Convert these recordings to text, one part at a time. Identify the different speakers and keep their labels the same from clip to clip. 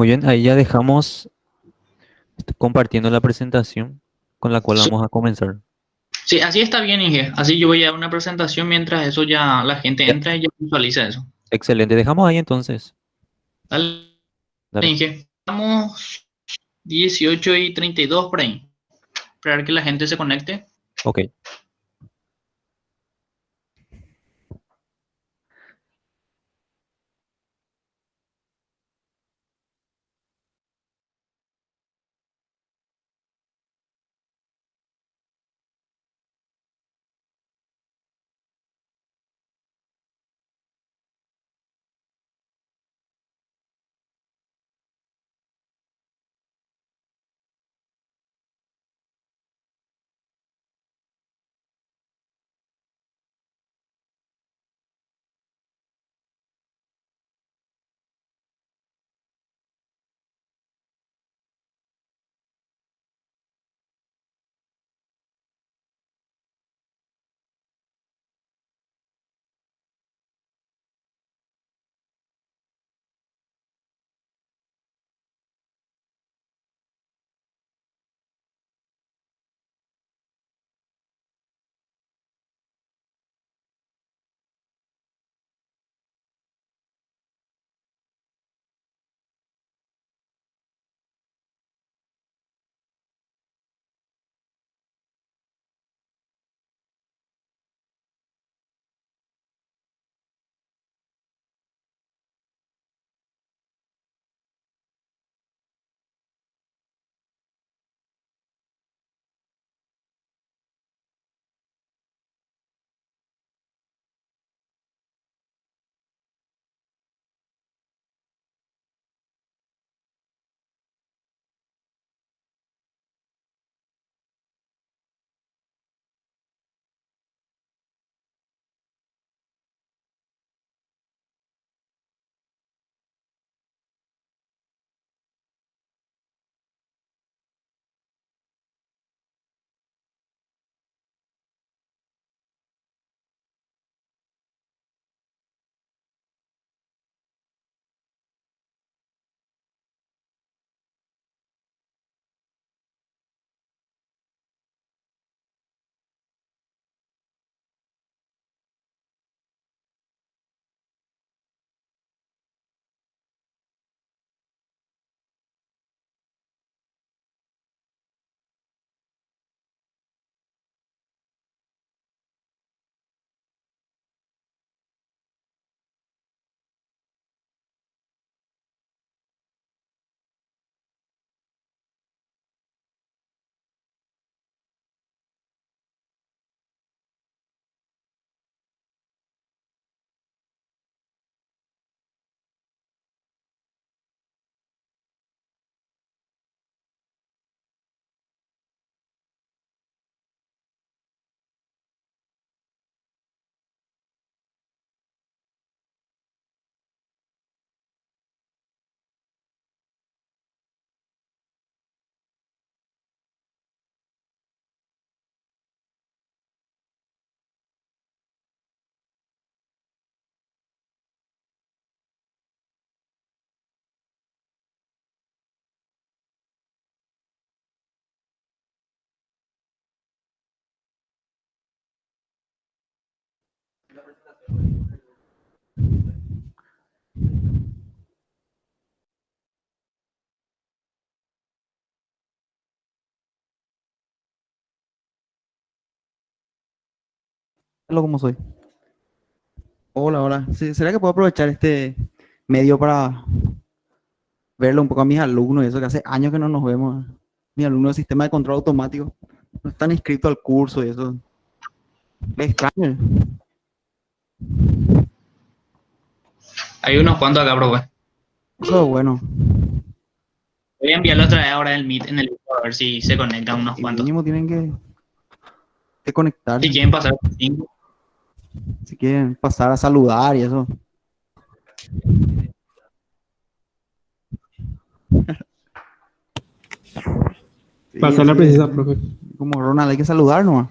Speaker 1: Muy bien, ahí ya dejamos compartiendo la presentación con la cual vamos a comenzar.
Speaker 2: Sí, así está bien, Inge. Así yo voy a dar una presentación mientras eso ya la gente
Speaker 1: Ya,
Speaker 2: entra y ya visualiza eso.
Speaker 1: excelente, dejamos ahí entonces.
Speaker 2: Dale,
Speaker 1: Dale.
Speaker 2: Inge. Estamos 18:32 por ahí. Esperar que la gente se conecte.
Speaker 1: Ok. Hola, ¿cómo soy? Hola, hola. Sí, ¿será que puedo aprovechar este medio para verle un poco a mis alumnos y eso que hace años que no nos vemos? Mis alumnos de sistema de control automático no están inscritos al curso y eso. Les extraño.
Speaker 2: Hay unos cuantos acá, profe.
Speaker 1: Eso es bueno.
Speaker 2: Voy a enviarlo otra vez ahora el Meet en el grupo a ver si se conectan unos
Speaker 1: Y
Speaker 2: cuantos.
Speaker 1: mínimo tienen que conectarse.
Speaker 2: Si quieren pasar por 5.
Speaker 1: Si quieren pasar a saludar y eso. Sí,
Speaker 3: Pasar la
Speaker 1: así
Speaker 3: precisa, profe.
Speaker 1: como Ronald, hay que saludar nomás.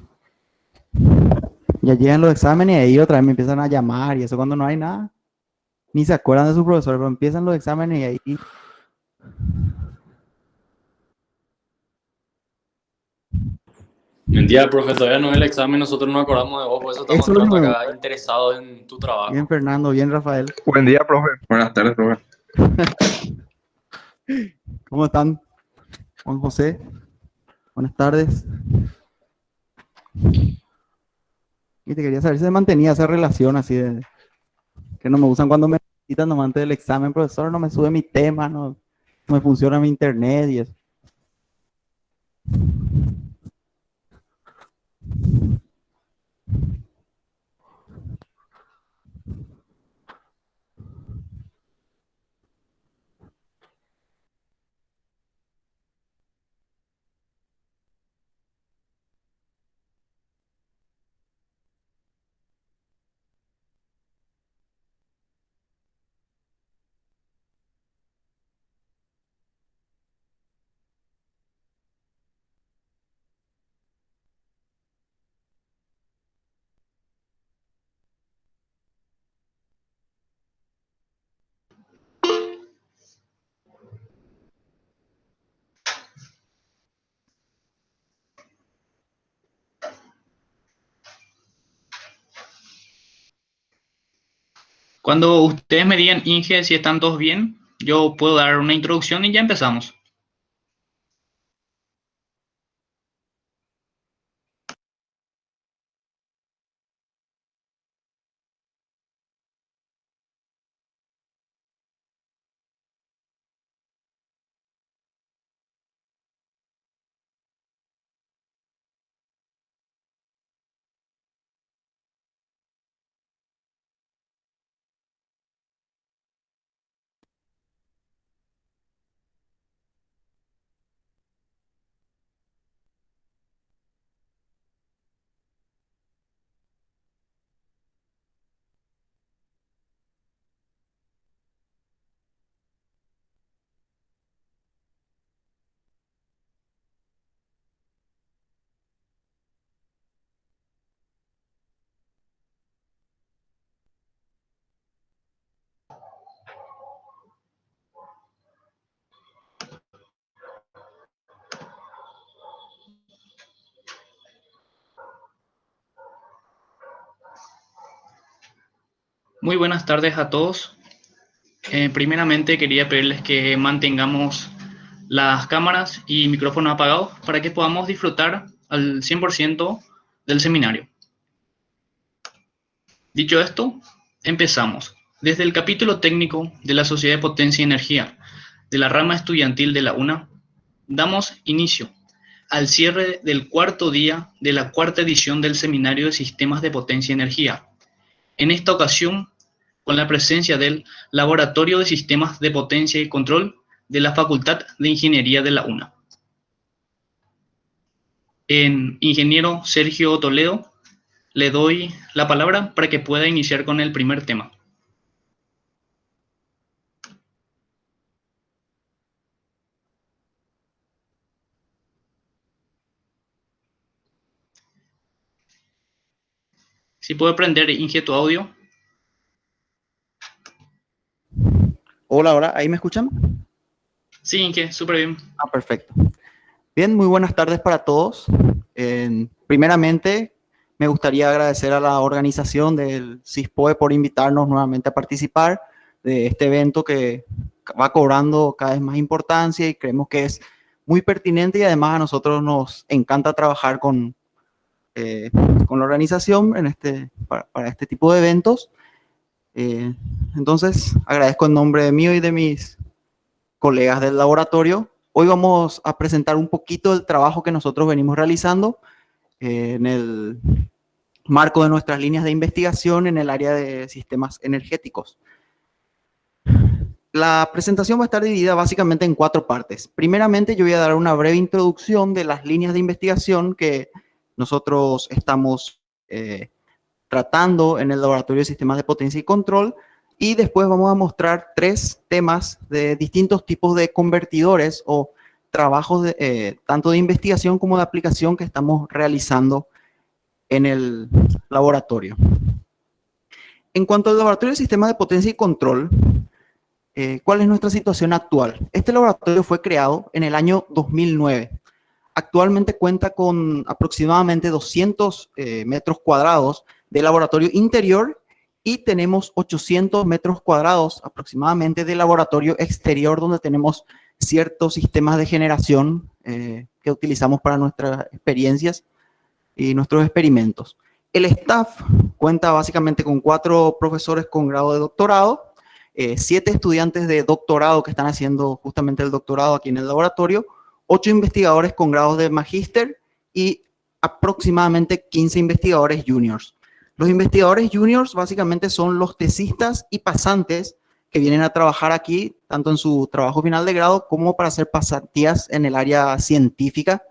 Speaker 1: Ya llegan los exámenes y ahí otra vez me empiezan a llamar y eso cuando no hay nada. Ni se acuerdan de su profesor, pero empiezan los exámenes y ahí
Speaker 3: Mentira, profe, todavía no es el examen, nosotros no acordamos de vos, por eso estamos
Speaker 1: Eso es lo que
Speaker 3: entrando
Speaker 1: me
Speaker 3: acá
Speaker 1: gusta.
Speaker 3: interesados en tu
Speaker 1: Bien,
Speaker 3: trabajo.
Speaker 1: Fernando, bien, Rafael.
Speaker 4: Buen día, profe. Buenas tardes, profe.
Speaker 1: ¿Cómo están? Juan José, buenas tardes. Y te quería saber si se mantenía esa relación así de que no me usan cuando me necesitan nomás antes del examen, profesor, no me sube mi tema, no me funciona mi internet y eso.
Speaker 2: Cuando ustedes me digan, Inge, si están todos bien, yo puedo dar una introducción y ya empezamos. Muy buenas tardes a todos. Primeramente quería pedirles que mantengamos las cámaras y micrófonos apagados para que podamos disfrutar al 100% del seminario. Dicho esto, empezamos. Desde el capítulo técnico de la Sociedad de Potencia y Energía de la rama estudiantil de la UNA, damos inicio al cierre del cuarto día de la cuarta edición del Seminario de Sistemas de Potencia y Energía. En esta ocasión, con la presencia del Laboratorio de Sistemas de Potencia y Control de la Facultad de Ingeniería de la UNA. Ingeniero Sergio Toledo, le doy la palabra para que pueda iniciar con el primer tema. Si puede prender, Inge, tu audio.
Speaker 1: Hola, hola, ¿ahí me escuchan?
Speaker 2: Sí, Inge, súper bien.
Speaker 1: Ah, perfecto. Bien, muy buenas tardes para todos. Primeramente, me gustaría agradecer a la organización del CISPOE por invitarnos nuevamente a participar de este evento que va cobrando cada vez más importancia y creemos que es muy pertinente y además a nosotros nos encanta trabajar con la organización para este tipo de eventos. Entonces, agradezco en nombre mío y de mis colegas del laboratorio. Hoy vamos a presentar un poquito del trabajo que nosotros venimos realizando en el marco de nuestras líneas de investigación en el área de sistemas energéticos. La presentación va a estar dividida básicamente en 4 partes. Primeramente, yo voy a dar una breve introducción de las líneas de investigación que nosotros estamos tratando en el Laboratorio de Sistemas de Potencia y Control, y después vamos a mostrar 3 temas de distintos tipos de convertidores o trabajos tanto de investigación como de aplicación que estamos realizando en el laboratorio. En cuanto al Laboratorio de Sistemas de Potencia y Control, ¿Cuál es nuestra situación actual? Este laboratorio fue creado en el año 2009. Actualmente cuenta con aproximadamente 200 metros cuadrados de laboratorio interior y tenemos 800 metros cuadrados aproximadamente de laboratorio exterior, donde tenemos ciertos sistemas de generación que utilizamos para nuestras experiencias y nuestros experimentos. El staff cuenta básicamente con 4 profesores con grado de doctorado, 7 estudiantes de doctorado que están haciendo justamente el doctorado aquí en el laboratorio, 8 investigadores con grados de magíster y aproximadamente 15 investigadores juniors. Los investigadores juniors básicamente son los tesistas y pasantes que vienen a trabajar aquí, tanto en su trabajo final de grado como para hacer pasantías en el área científica,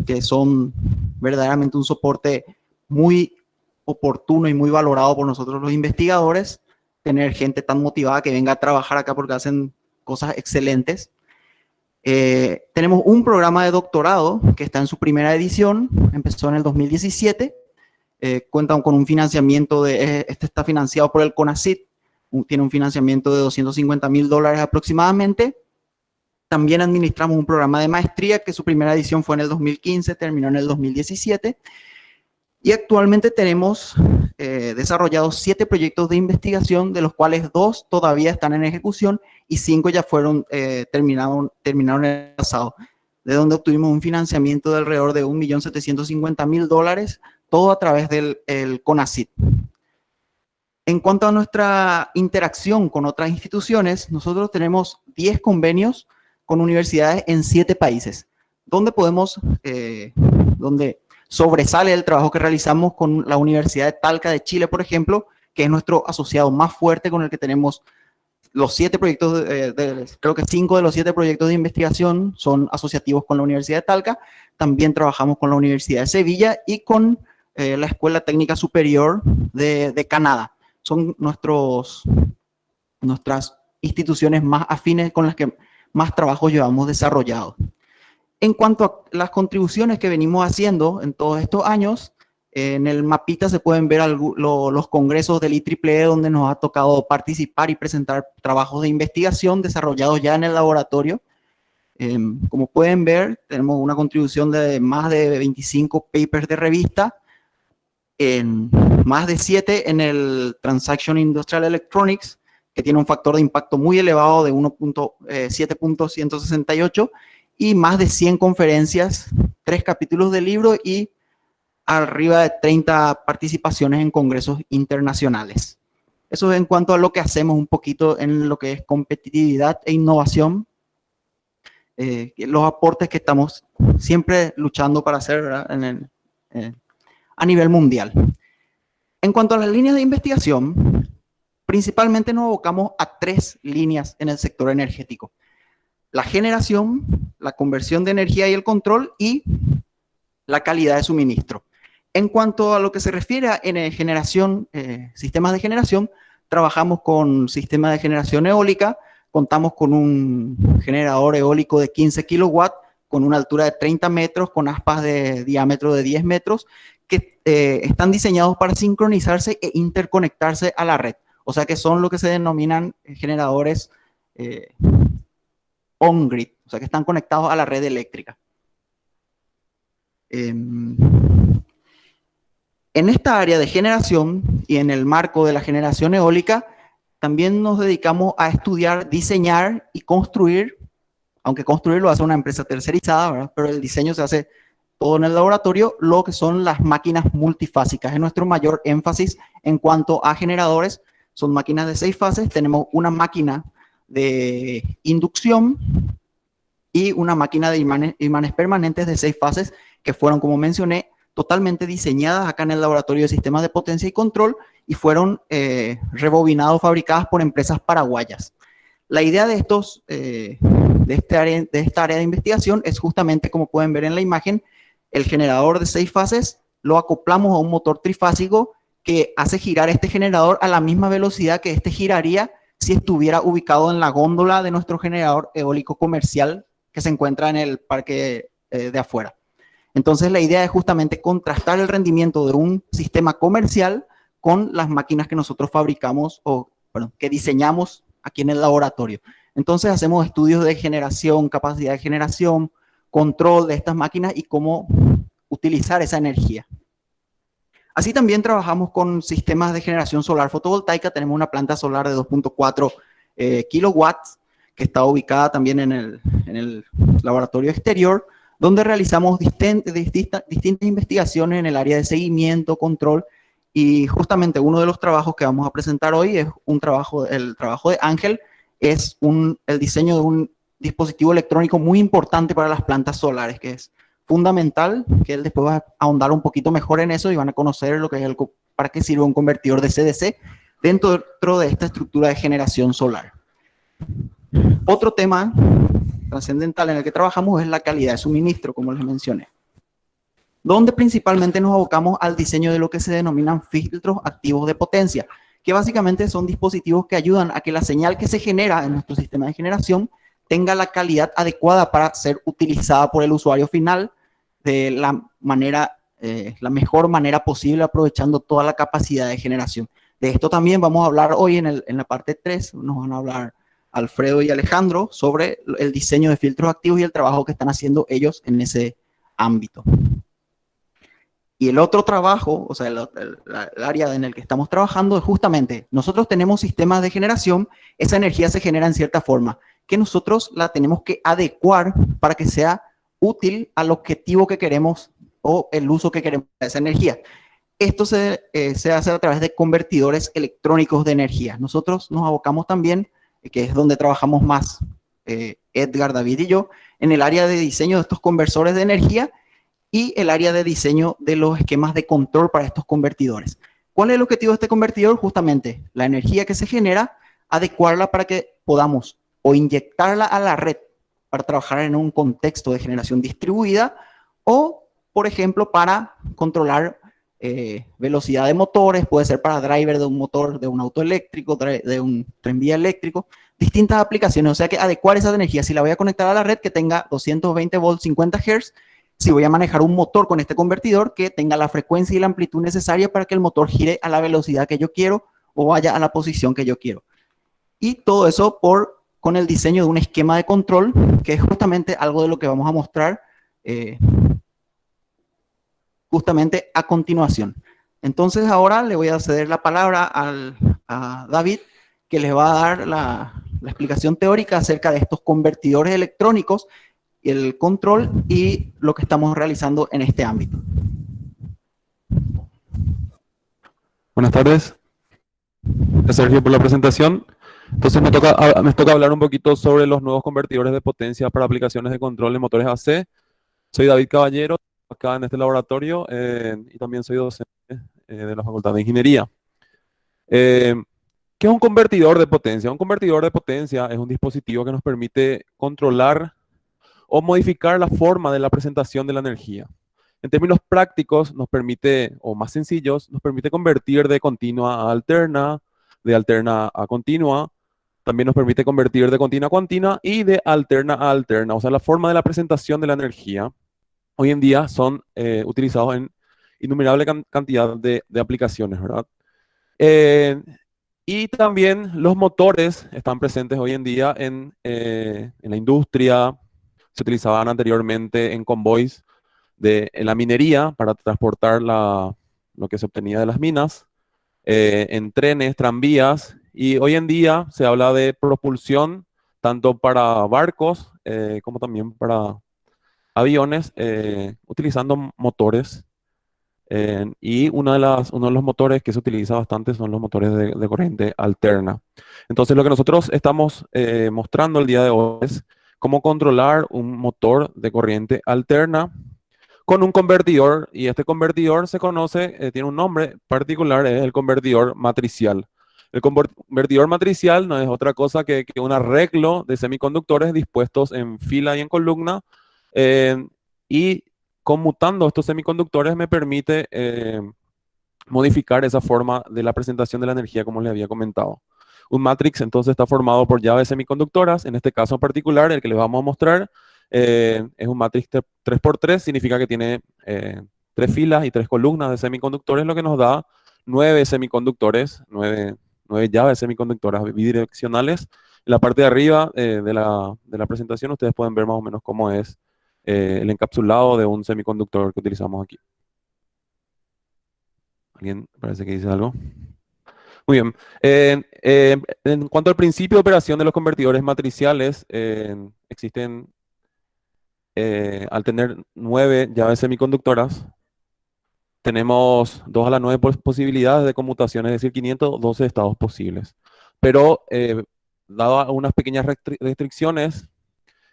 Speaker 1: que son verdaderamente un soporte muy oportuno y muy valorado por nosotros los investigadores, tener gente tan motivada que venga a trabajar acá porque hacen cosas excelentes. Tenemos un programa de doctorado que está en su primera edición, empezó en el 2017, cuenta con un financiamiento, este está financiado por el CONACYT, tiene un financiamiento de $250,000 aproximadamente. También administramos un programa de maestría que su primera edición fue en el 2015, terminó en el 2017. Y actualmente tenemos desarrollados 7 proyectos de investigación, de los cuales 2 todavía están en ejecución y 5 ya fueron terminaron el pasado, de donde obtuvimos un financiamiento de alrededor de $1.750.000, todo a través del CONACYT. En cuanto a nuestra interacción con otras instituciones, nosotros tenemos 10 convenios con universidades en 7 países, donde donde sobresale el trabajo que realizamos con la Universidad de Talca de Chile, por ejemplo, que es nuestro asociado más fuerte, con el que tenemos los 7 proyectos, creo que 5 de los 7 proyectos de investigación son asociativos con la Universidad de Talca. También trabajamos con la Universidad de Sevilla y con la Escuela Técnica Superior de Canadá. Son nuestras instituciones más afines con las que más trabajo llevamos desarrollado. En cuanto a las contribuciones que venimos haciendo en todos estos años, en el mapita se pueden ver los congresos del IEEE donde nos ha tocado participar y presentar trabajos de investigación desarrollados ya en el laboratorio. Como pueden ver, tenemos una contribución de más de 25 papers de revista, en más de 7 en el Transaction Industrial Electronics, que tiene un factor de impacto muy elevado de 7.168, y más de 100 conferencias, 3 capítulos de libro y arriba de 30 participaciones en congresos internacionales. Eso es en cuanto a lo que hacemos un poquito en lo que es competitividad e innovación, los aportes que estamos siempre luchando para hacer, ¿verdad? A nivel mundial. En cuanto a las líneas de investigación, principalmente nos abocamos a 3 líneas en el sector energético: la generación, la conversión de energía y el control, y la calidad de suministro. En cuanto a lo que se refiere a generación, sistemas de generación, trabajamos con sistemas de generación eólica, contamos con un generador eólico de 15 kilowatts, con una altura de 30 metros, con aspas de diámetro de 10 metros, que están diseñados para sincronizarse e interconectarse a la red. O sea que son lo que se denominan generadores on-grid, o sea que están conectados a la red eléctrica. En esta área de generación y en el marco de la generación eólica, también nos dedicamos a estudiar, diseñar y construir, aunque construir lo hace una empresa tercerizada, ¿verdad? Pero el diseño se hace todo en el laboratorio, lo que son las máquinas multifásicas. Es nuestro mayor énfasis en cuanto a generadores. Son máquinas de 6 fases. Tenemos una máquina de inducción y una máquina de imanes permanentes de 6 fases que fueron, como mencioné, totalmente diseñadas acá en el laboratorio de sistemas de potencia y control y fueron rebobinados, fabricadas por empresas paraguayas. La idea de esta área de investigación es justamente, como pueden ver en la imagen, el generador de 6 fases lo acoplamos a un motor trifásico que hace girar este generador a la misma velocidad que este giraría si estuviera ubicado en la góndola de nuestro generador eólico comercial que se encuentra en el parque de afuera. Entonces la idea es justamente contrastar el rendimiento de un sistema comercial con las máquinas que nosotros fabricamos o bueno, que diseñamos aquí en el laboratorio. Entonces hacemos estudios de generación, capacidad de generación, control de estas máquinas y cómo utilizar esa energía. Así también trabajamos con sistemas de generación solar fotovoltaica. Tenemos una planta solar de 2.4 kilowatts que está ubicada también en el laboratorio exterior, donde realizamos distintas investigaciones en el área de seguimiento, control, y justamente uno de los trabajos que vamos a presentar hoy es el trabajo de Ángel, es el diseño de un dispositivo electrónico muy importante para las plantas solares, que es fundamental, que él después va a ahondar un poquito mejor en eso y van a conocer lo que es para qué sirve un convertidor de CDC dentro de esta estructura de generación solar. Otro tema trascendental en el que trabajamos es la calidad de suministro, como les mencioné, donde principalmente nos abocamos al diseño de lo que se denominan filtros activos de potencia, que básicamente son dispositivos que ayudan a que la señal que se genera en nuestro sistema de generación tenga la calidad adecuada para ser utilizada por el usuario final de la mejor manera posible, aprovechando toda la capacidad de generación. De esto también vamos a hablar hoy en la parte 3, nos van a hablar Alfredo y Alejandro sobre el diseño de filtros activos y el trabajo que están haciendo ellos en ese ámbito. Y el otro trabajo, o sea, el área en el que estamos trabajando es justamente, nosotros tenemos sistemas de generación, esa energía se genera en cierta forma, que nosotros la tenemos que adecuar para que sea útil al objetivo que queremos o el uso que queremos de esa energía. Esto se hace a través de convertidores electrónicos de energía. Nosotros nos abocamos también, que es donde trabajamos más, Edgar, David y yo, en el área de diseño de estos conversores de energía y el área de diseño de los esquemas de control para estos convertidores. ¿Cuál es el objetivo de este convertidor? Justamente la energía que se genera, adecuarla para que podamos o inyectarla a la red para trabajar en un contexto de generación distribuida o, por ejemplo, para controlar velocidad de motores, puede ser para driver de un motor de un auto eléctrico, de un tranvía eléctrico, distintas aplicaciones. O sea que adecuar esa energía, si la voy a conectar a la red que tenga 220 volts, 50 Hz, si voy a manejar un motor con este convertidor que tenga la frecuencia y la amplitud necesaria para que el motor gire a la velocidad que yo quiero o vaya a la posición que yo quiero. Y todo eso con el diseño de un esquema de control, que es justamente algo de lo que vamos a mostrar justamente a continuación. Entonces ahora le voy a ceder la palabra a David, que les va a dar la explicación teórica acerca de estos convertidores electrónicos, el control y lo que estamos realizando en este ámbito.
Speaker 5: Buenas tardes. Gracias, Sergio, por la presentación. Entonces me toca hablar un poquito sobre los nuevos convertidores de potencia para aplicaciones de control en motores AC. Soy David Caballero, acá en este laboratorio, y también soy docente de la Facultad de Ingeniería. ¿Qué es un convertidor de potencia? Un convertidor de potencia es un dispositivo que nos permite controlar o modificar la forma de la presentación de la energía. En términos prácticos, nos permite, o más sencillos, nos permite convertir de continua a alterna, de alterna a continua. También nos permite convertir de continua a continua y de alterna a alterna. O sea, la forma de la presentación de la energía hoy en día son utilizados en innumerable cantidad de aplicaciones, ¿verdad? Y también los motores están presentes hoy en día en la industria. Se utilizaban anteriormente en convoys en la minería para transportar lo que se obtenía de las minas, en trenes, tranvías, y hoy en día se habla de propulsión tanto para barcos como también para aviones, utilizando motores. Y uno de los motores que se utiliza bastante son los motores de corriente alterna. Entonces lo que nosotros estamos mostrando el día de hoy es cómo controlar un motor de corriente alterna con un convertidor, y este convertidor se conoce, tiene un nombre particular, es el convertidor matricial. El convertidor matricial no es otra cosa que un arreglo de semiconductores dispuestos en fila y en columna, y conmutando estos semiconductores me permite modificar esa forma de la presentación de la energía, como les había comentado. Un matrix entonces está formado por llaves semiconductoras. En este caso en particular, el que les vamos a mostrar, es un matrix 3x3, significa que tiene 3 filas y 3 columnas de semiconductores, lo que nos da 9 semiconductores, 9 9 llaves semiconductoras bidireccionales. En la parte de arriba de la presentación ustedes pueden ver más o menos cómo es el encapsulado de un semiconductor que utilizamos aquí. ¿Alguien parece que dice algo? Muy bien. En cuanto al principio de operación de los convertidores matriciales, existen, al tener 9 llaves semiconductoras, tenemos 2 a la 9 posibilidades de conmutación, es decir, 512 estados posibles. Pero, dado unas pequeñas restricciones,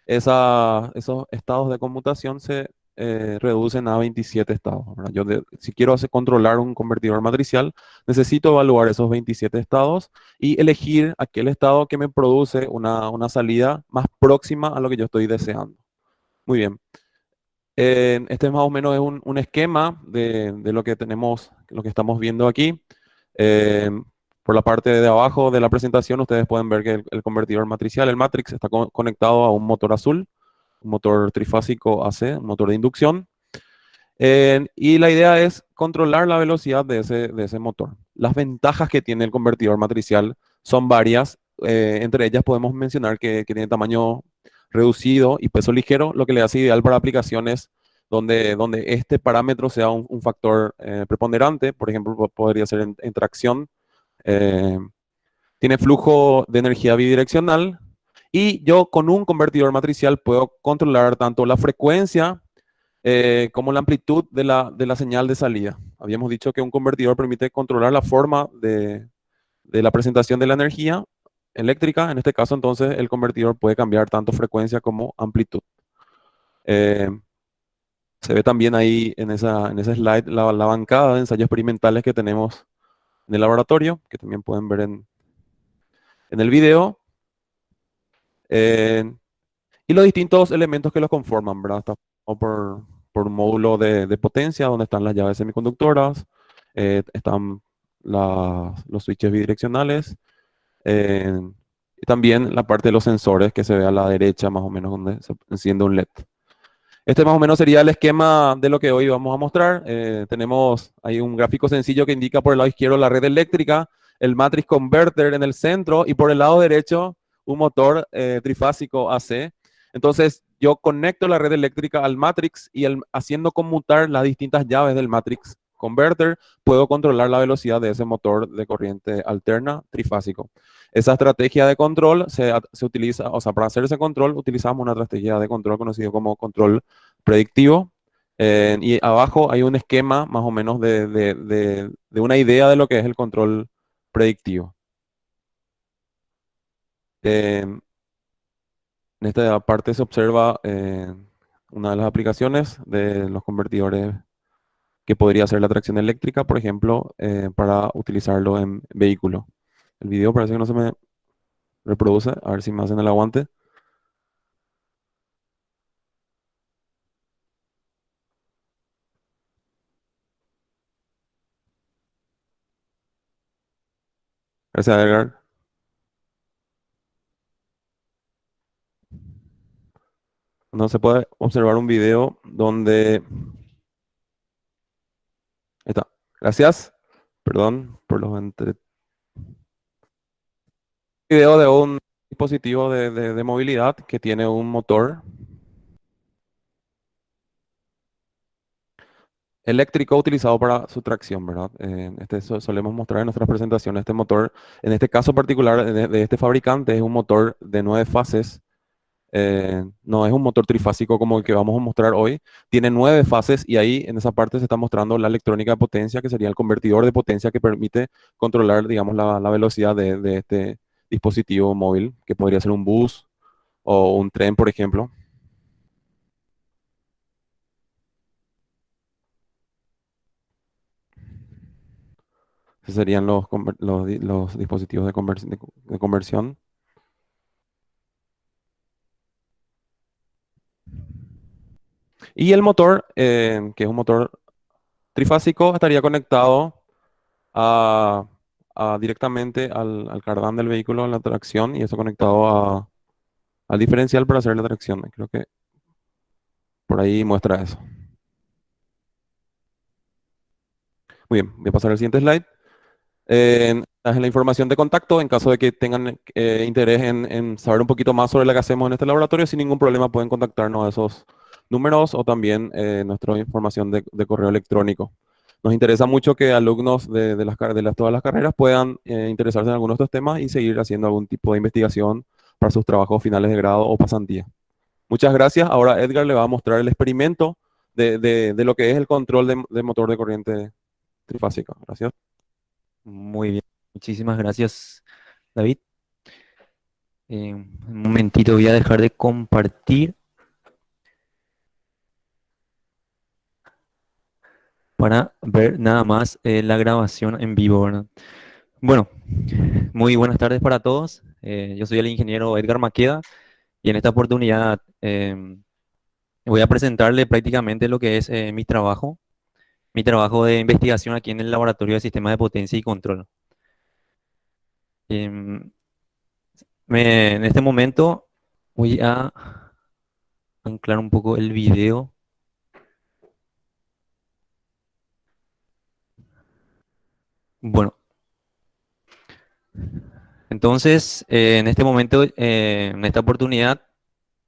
Speaker 5: esos estados de conmutación se reducen a 27 estados, ¿verdad? Si quiero controlar un convertidor matricial, necesito evaluar esos 27 estados y elegir aquel estado que me produce una salida más próxima a lo que yo estoy deseando. Muy bien. Este más o menos es un esquema de lo que tenemos, lo que estamos viendo aquí. Eh, por la parte de abajo de la presentación, ustedes pueden ver que el convertidor matricial, el matrix, está conectado a un motor azul, un motor trifásico AC, un motor de inducción. Y la idea es controlar la velocidad de ese motor. Las ventajas que tiene el convertidor matricial son varias. Entre ellas podemos mencionar que tiene tamaño reducido y peso ligero, lo que le hace ideal para aplicaciones donde este parámetro sea un factor preponderante. Por ejemplo, podría ser en tracción. Eh, Tiene flujo de energía bidireccional y yo con un convertidor matricial puedo controlar tanto la frecuencia como la amplitud de la señal de salida. Habíamos dicho que un convertidor permite controlar la forma de la presentación de la energía eléctrica. En este caso, entonces, el convertidor puede cambiar tanto frecuencia como amplitud. Eh, Se ve también ahí en ese slide la bancada de ensayos experimentales que tenemos en el laboratorio, que también pueden ver en el video. Eh, y los distintos elementos que los conforman, ¿verdad? Está por un módulo de potencia, donde están las llaves semiconductoras, están los switches bidireccionales, eh, y también la parte de los sensores que se ve a la derecha, más o menos, donde se enciende un LED. Este más o menos sería el esquema de lo que hoy vamos a mostrar. Tenemos ahí un gráfico sencillo que indica por el lado izquierdo la red eléctrica, el matrix converter en el centro y por el lado derecho un motor trifásico AC. Entonces yo conecto la red eléctrica al matrix y haciendo conmutar las distintas llaves del matrix converter, puedo controlar la velocidad de ese motor de corriente alterna trifásico. Esa estrategia de control se utiliza, o sea, para hacer ese control utilizamos una estrategia de control conocido como control predictivo. Y abajo hay un esquema más o menos de una idea de lo que es el control predictivo. En esta parte se observa una de las aplicaciones de los convertidores que podría ser la tracción eléctrica, por ejemplo, para utilizarlo en vehículos. El video parece que no se me reproduce, a ver si me hacen el aguante. Gracias, Edgar. No se puede observar un video donde... Ahí está. Gracias. Perdón por los video de un dispositivo de movilidad que tiene un motor eléctrico utilizado para su tracción, ¿verdad? Solemos mostrar en nuestras presentaciones este motor. En este caso particular de este fabricante es un motor de 9 fases. No es un motor trifásico como el que vamos a mostrar hoy. Tiene 9 fases y ahí en esa parte se está mostrando la electrónica de potencia, que sería el convertidor de potencia que permite controlar, digamos, la velocidad de este dispositivo móvil, que podría ser un bus o un tren, por ejemplo. Esos serían los dispositivos de conversión. Y el motor, que es un motor trifásico, estaría conectado a, directamente al cardán del vehículo en la tracción y eso conectado al diferencial para hacer la tracción. Creo que por ahí muestra eso. Muy bien, voy a pasar al siguiente slide. en la información de contacto. En caso de que tengan interés en saber un poquito más sobre lo que hacemos en este laboratorio, sin ningún problema pueden contactarnos a esos números o también nuestra información de correo electrónico. Nos interesa mucho que alumnos de todas las carreras puedan interesarse en algunos de estos temas y seguir haciendo algún tipo de investigación para sus trabajos finales de grado o pasantía. Muchas gracias. Ahora Edgar le va a mostrar el experimento de lo que es el control de motor de corriente trifásica. Gracias.
Speaker 6: Muy bien, muchísimas gracias, David. Un momentito, voy a dejar de compartir para ver nada más la grabación en vivo, ¿verdad? Bueno, muy buenas tardes para todos. Yo soy el ingeniero Edgar Maqueda y en esta oportunidad voy a presentarle prácticamente lo que es mi trabajo de investigación aquí en el Laboratorio de Sistemas de Potencia y Control. Em, en este momento voy a anclar un poco el video. Bueno, entonces en este momento, en esta oportunidad,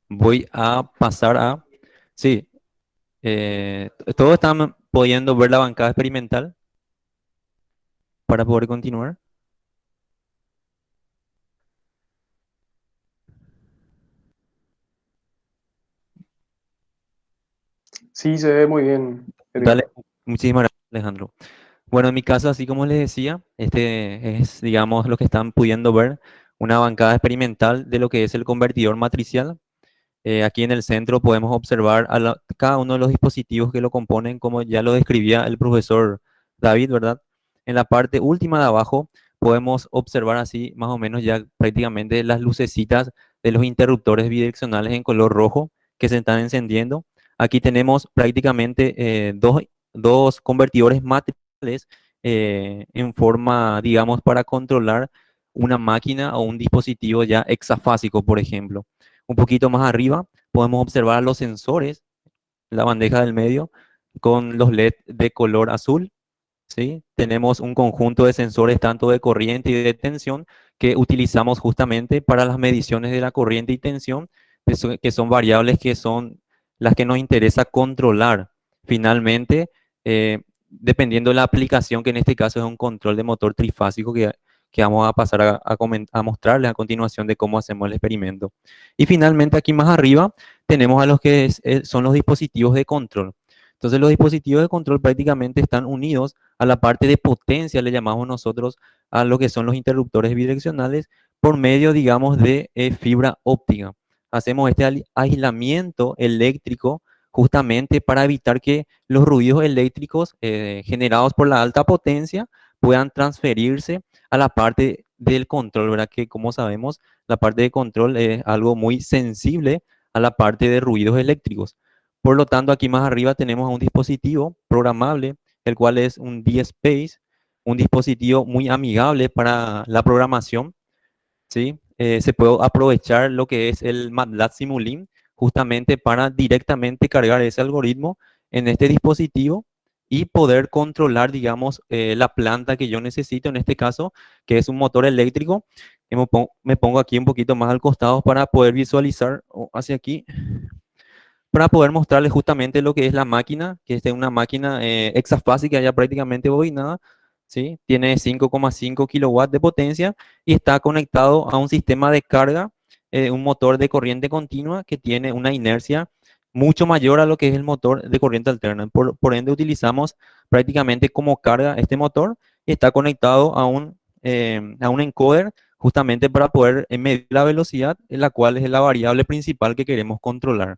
Speaker 6: voy a pasar a... Sí, todos están pudiendo ver la bancada experimental para poder continuar.
Speaker 7: Sí, se ve muy bien,
Speaker 6: Dale,
Speaker 7: Edgar.
Speaker 6: muchísimas gracias, Alejandro. Bueno, en mi caso, así como les decía, este es, digamos, lo que están pudiendo ver, una bancada experimental de lo que es el convertidor matricial. Aquí en el centro podemos observar cada uno de los dispositivos que lo componen, como ya lo describía el profesor David, ¿verdad? En la parte última de abajo podemos observar así más o menos ya prácticamente las lucecitas de los interruptores bidireccionales en color rojo que se están encendiendo. Aquí tenemos prácticamente dos convertidores matriciales en forma, digamos, para controlar una máquina o un dispositivo ya hexafásico, por ejemplo. Un poquito más arriba podemos observar los sensores, la bandeja del medio, con los LED de color azul, ¿sí? Tenemos un conjunto de sensores tanto de corriente y de tensión que utilizamos justamente para las mediciones de la corriente y tensión, que son variables que son las que nos interesa controlar. Finalmente, dependiendo de la aplicación, que en este caso es un control de motor trifásico que vamos a pasar a mostrarles a continuación de cómo hacemos el experimento. Y finalmente aquí más arriba tenemos a los que son los dispositivos de control. Entonces los dispositivos de control prácticamente están unidos a la parte de potencia, le llamamos nosotros a lo que son los interruptores bidireccionales por medio, digamos, de fibra óptica. Hacemos este aislamiento eléctrico justamente para evitar que los ruidos eléctricos generados por la alta potencia puedan transferirse a la parte del control, ¿verdad? Que como sabemos, la parte de control es algo muy sensible a la parte de ruidos eléctricos. Por lo tanto, aquí más arriba tenemos un dispositivo programable, el cual es un DSpace, un dispositivo muy amigable para la programación, ¿sí? Se puede aprovechar lo que es el MATLAB Simulink justamente para directamente cargar ese algoritmo en este dispositivo y poder controlar, digamos, la planta que yo necesito, en este caso, que es un motor eléctrico. Me pongo aquí un poquito más al costado para poder visualizar hacia aquí, para poder mostrarles justamente lo que es la máquina, que es una máquina hexafásica ya prácticamente bobinada, ¿sí? Tiene 5,5 kilowatts de potencia y está conectado a un sistema de carga, un motor de corriente continua que tiene una inercia mucho mayor a lo que es el motor de corriente alterna. Por ende, utilizamos prácticamente como carga este motor y está conectado a un encoder justamente para poder medir la velocidad, en la cual es la variable principal que queremos controlar.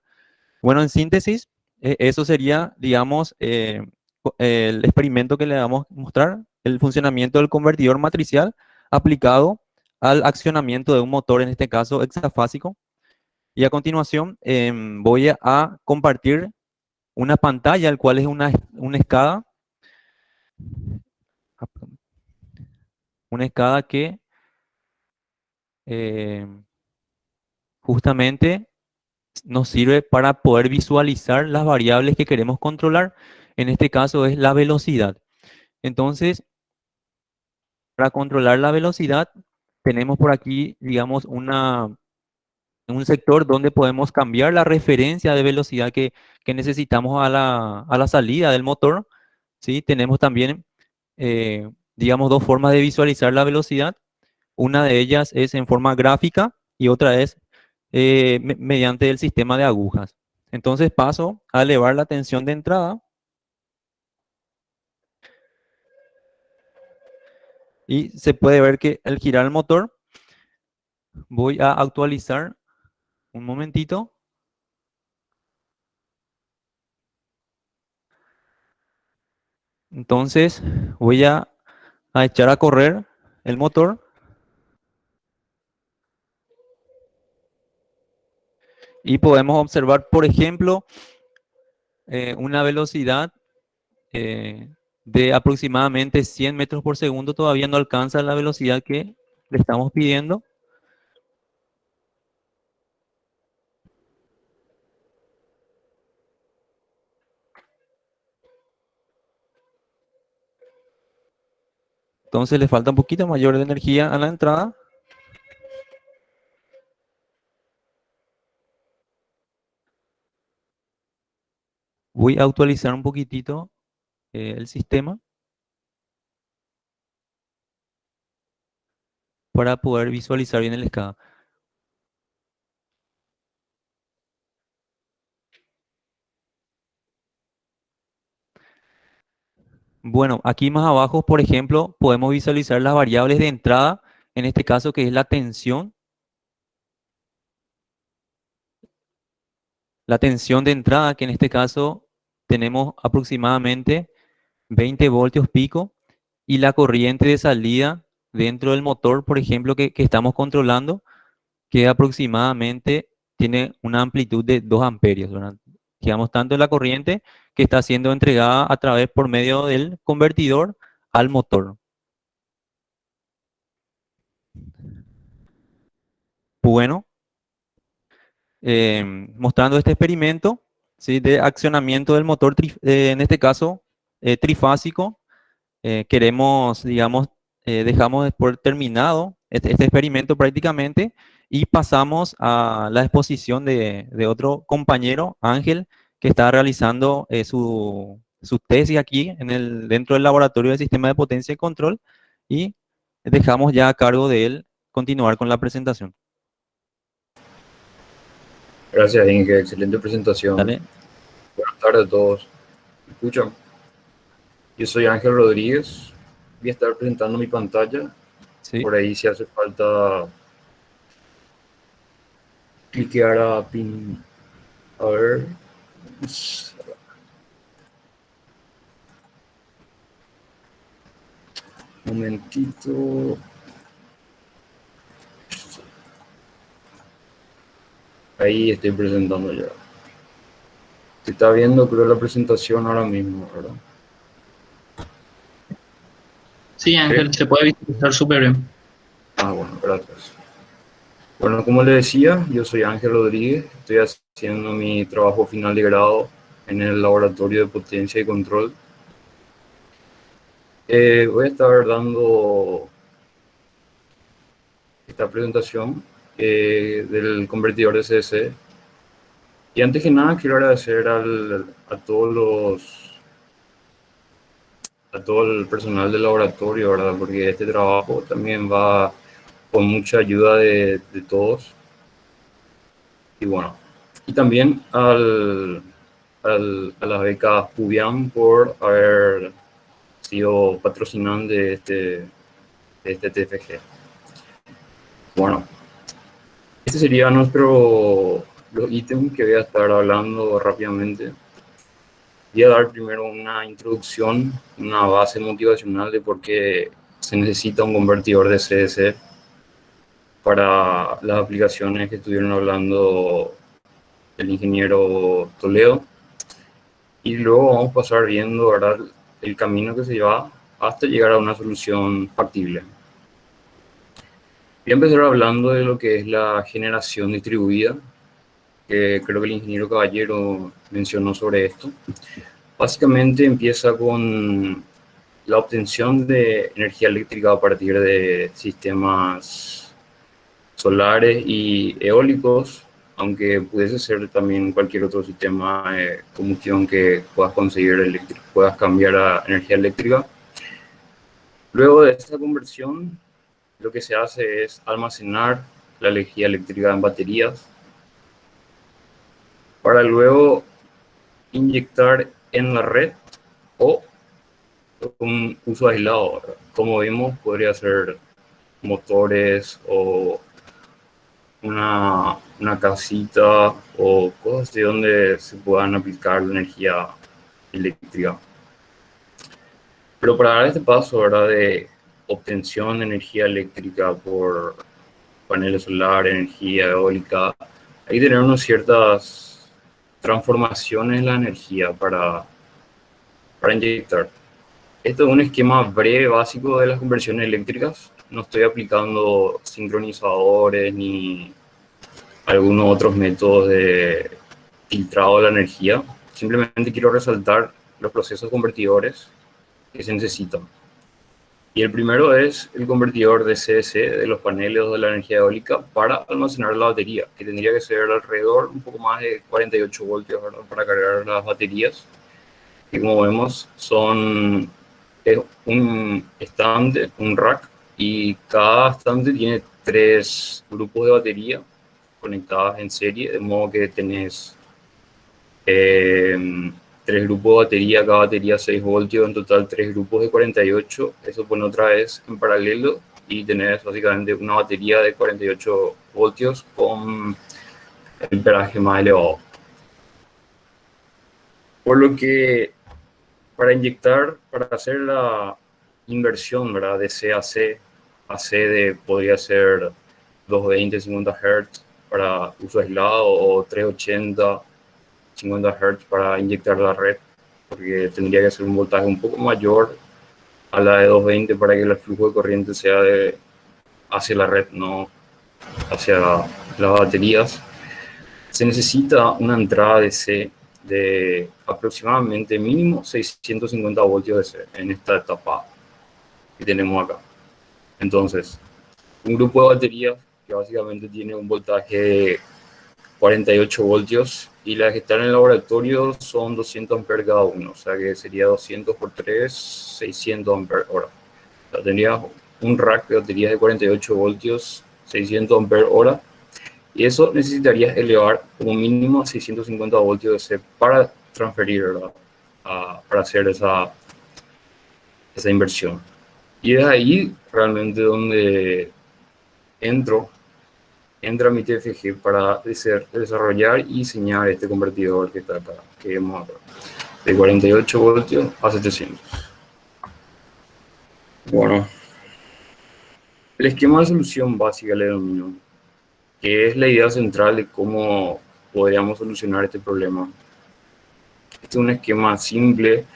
Speaker 6: Bueno, en síntesis, eso sería, digamos, el experimento que le vamos a mostrar, el funcionamiento del convertidor matricial aplicado al accionamiento de un motor, en este caso hexafásico. Y a continuación voy a compartir una pantalla, el cual es una escala que eh, justamente nos sirve para poder visualizar las variables que queremos controlar. En este caso es la velocidad. Entonces, para controlar la velocidad, tenemos por aquí, digamos, un sector donde podemos cambiar la referencia de velocidad que necesitamos a la salida del motor, ¿sí? Tenemos también, digamos, dos formas de visualizar la velocidad. Una de ellas es en forma gráfica y otra es mediante el sistema de agujas. Entonces paso a elevar la tensión de entrada y se puede ver que al girar el motor, voy a actualizar un momentito. Entonces voy a echar a correr el motor y podemos observar, por ejemplo, una velocidad de aproximadamente 100 metros por segundo. Todavía no alcanza la velocidad que le estamos pidiendo. Entonces le falta un poquito mayor de energía a la entrada. Voy a actualizar un poquitito el sistema para poder visualizar bien el escala. Bueno, aquí más abajo, por ejemplo, podemos visualizar las variables de entrada, en este caso que es la tensión. La tensión de entrada, que en este caso tenemos aproximadamente 20 voltios pico, y la corriente de salida dentro del motor, por ejemplo, que estamos controlando, que aproximadamente tiene una amplitud de 2 amperios, ¿verdad? Digamos, tanto la corriente que está siendo entregada a través por medio del convertidor al motor. Bueno, mostrando este experimento, ¿sí?, de accionamiento del motor, en este caso trifásico. Queremos, digamos, dejamos por terminado este experimento prácticamente y pasamos a la exposición de otro compañero, Ángel, que está realizando su tesis aquí dentro del laboratorio de sistema de potencia y control, y dejamos ya a cargo de él continuar con la presentación.
Speaker 4: Gracias, Inge. Excelente presentación.
Speaker 6: Dale.
Speaker 4: Buenas tardes a todos. ¿Me escuchan? Yo soy Ángel Rodríguez. Voy a estar presentando mi pantalla.
Speaker 6: Sí.
Speaker 4: Por ahí, si hace falta cliquear a pin. A ver. Un momentito. Ahí estoy presentando ya. Se está viendo, creo, la presentación ahora mismo, ¿verdad?
Speaker 2: Sí, Ángel, se puede visualizar súper bien.
Speaker 4: Ah, bueno, gracias. Bueno, como les decía, yo soy Ángel Rodríguez. Estoy haciendo mi trabajo final de grado en el Laboratorio de Potencia y Control. Voy a estar dando esta presentación del convertidor de CDC. Y antes que nada quiero agradecer a todo el personal del laboratorio, ¿verdad? Porque este trabajo también va con mucha ayuda de todos. Y bueno, y también a las becas Pubian por haber sido patrocinante de este TFG. Bueno, este sería los ítems que voy a estar hablando rápidamente. Voy a dar primero una introducción, una base motivacional de por qué se necesita un convertidor de CDC para las aplicaciones que estuvieron hablando el ingeniero Toledo. Y luego vamos a pasar viendo, ¿verdad?, el camino que se lleva hasta llegar a una solución factible. Voy a empezar hablando de lo que es la generación distribuida, que creo que el ingeniero Caballero mencionó sobre esto. Básicamente empieza con la obtención de energía eléctrica a partir de sistemas solares y eólicos, aunque pudiese ser también cualquier otro sistema de combustión que puedas conseguir eléctrico, puedas cambiar a energía eléctrica. Luego de esta conversión, lo que se hace es almacenar la energía eléctrica en baterías para luego inyectar en la red o un uso aislado, ¿verdad? Como vimos, podría ser motores o una casita o cosas de donde se puedan aplicar la energía eléctrica. Pero para dar este paso, ¿verdad?, de obtención de energía eléctrica por paneles solares, energía eólica, hay que tener unas ciertas transformaciones en la energía para inyectar. Esto es un esquema breve básico de las conversiones eléctricas. No estoy aplicando sincronizadores ni algunos otros métodos de filtrado de la energía. Simplemente quiero resaltar los procesos convertidores que se necesitan. Y el primero es el convertidor de DC de los paneles de la energía eólica para almacenar la batería, que tendría que ser alrededor un poco más de 48 voltios, ¿verdad?, para cargar las baterías. Y como vemos, es un estante, un rack, y cada estante tiene 3 grupos de batería conectadas en serie, de modo que tenés 3 grupos de batería, cada batería 6 voltios, en total 3 grupos de 48. Eso pone otra vez en paralelo y tenés básicamente una batería de 48 voltios con el amperaje más elevado. Por lo que para hacer la inversión, ¿verdad?, de C a C, a C podría ser 220, 50 Hz para uso aislado o 380, 50 Hz para inyectar la red, porque tendría que ser un voltaje un poco mayor a la de 220 para que el flujo de corriente sea hacia la red, no hacia las baterías. Se necesita una entrada de C de aproximadamente mínimo 650 voltios de C en esta etapa que tenemos acá. Entonces, un grupo de baterías que básicamente tiene un voltaje de 48 voltios y las que están en el laboratorio son 200 amperes cada uno, o sea que sería 200 por 3, 600 amperes hora. O sea, tendría un rack de baterías de 48 voltios, 600 amperes hora, y eso necesitarías elevar como mínimo a 650 voltios de C para transferir, ¿verdad?, para hacer esa inversión. Y es ahí realmente donde entra mi TFG para desarrollar y diseñar este convertidor que está acá, que vemos acá, de 48 voltios a 700. Bueno, el esquema de solución básica le denomino, que es la idea central de cómo podríamos solucionar este problema. Este es un esquema simple,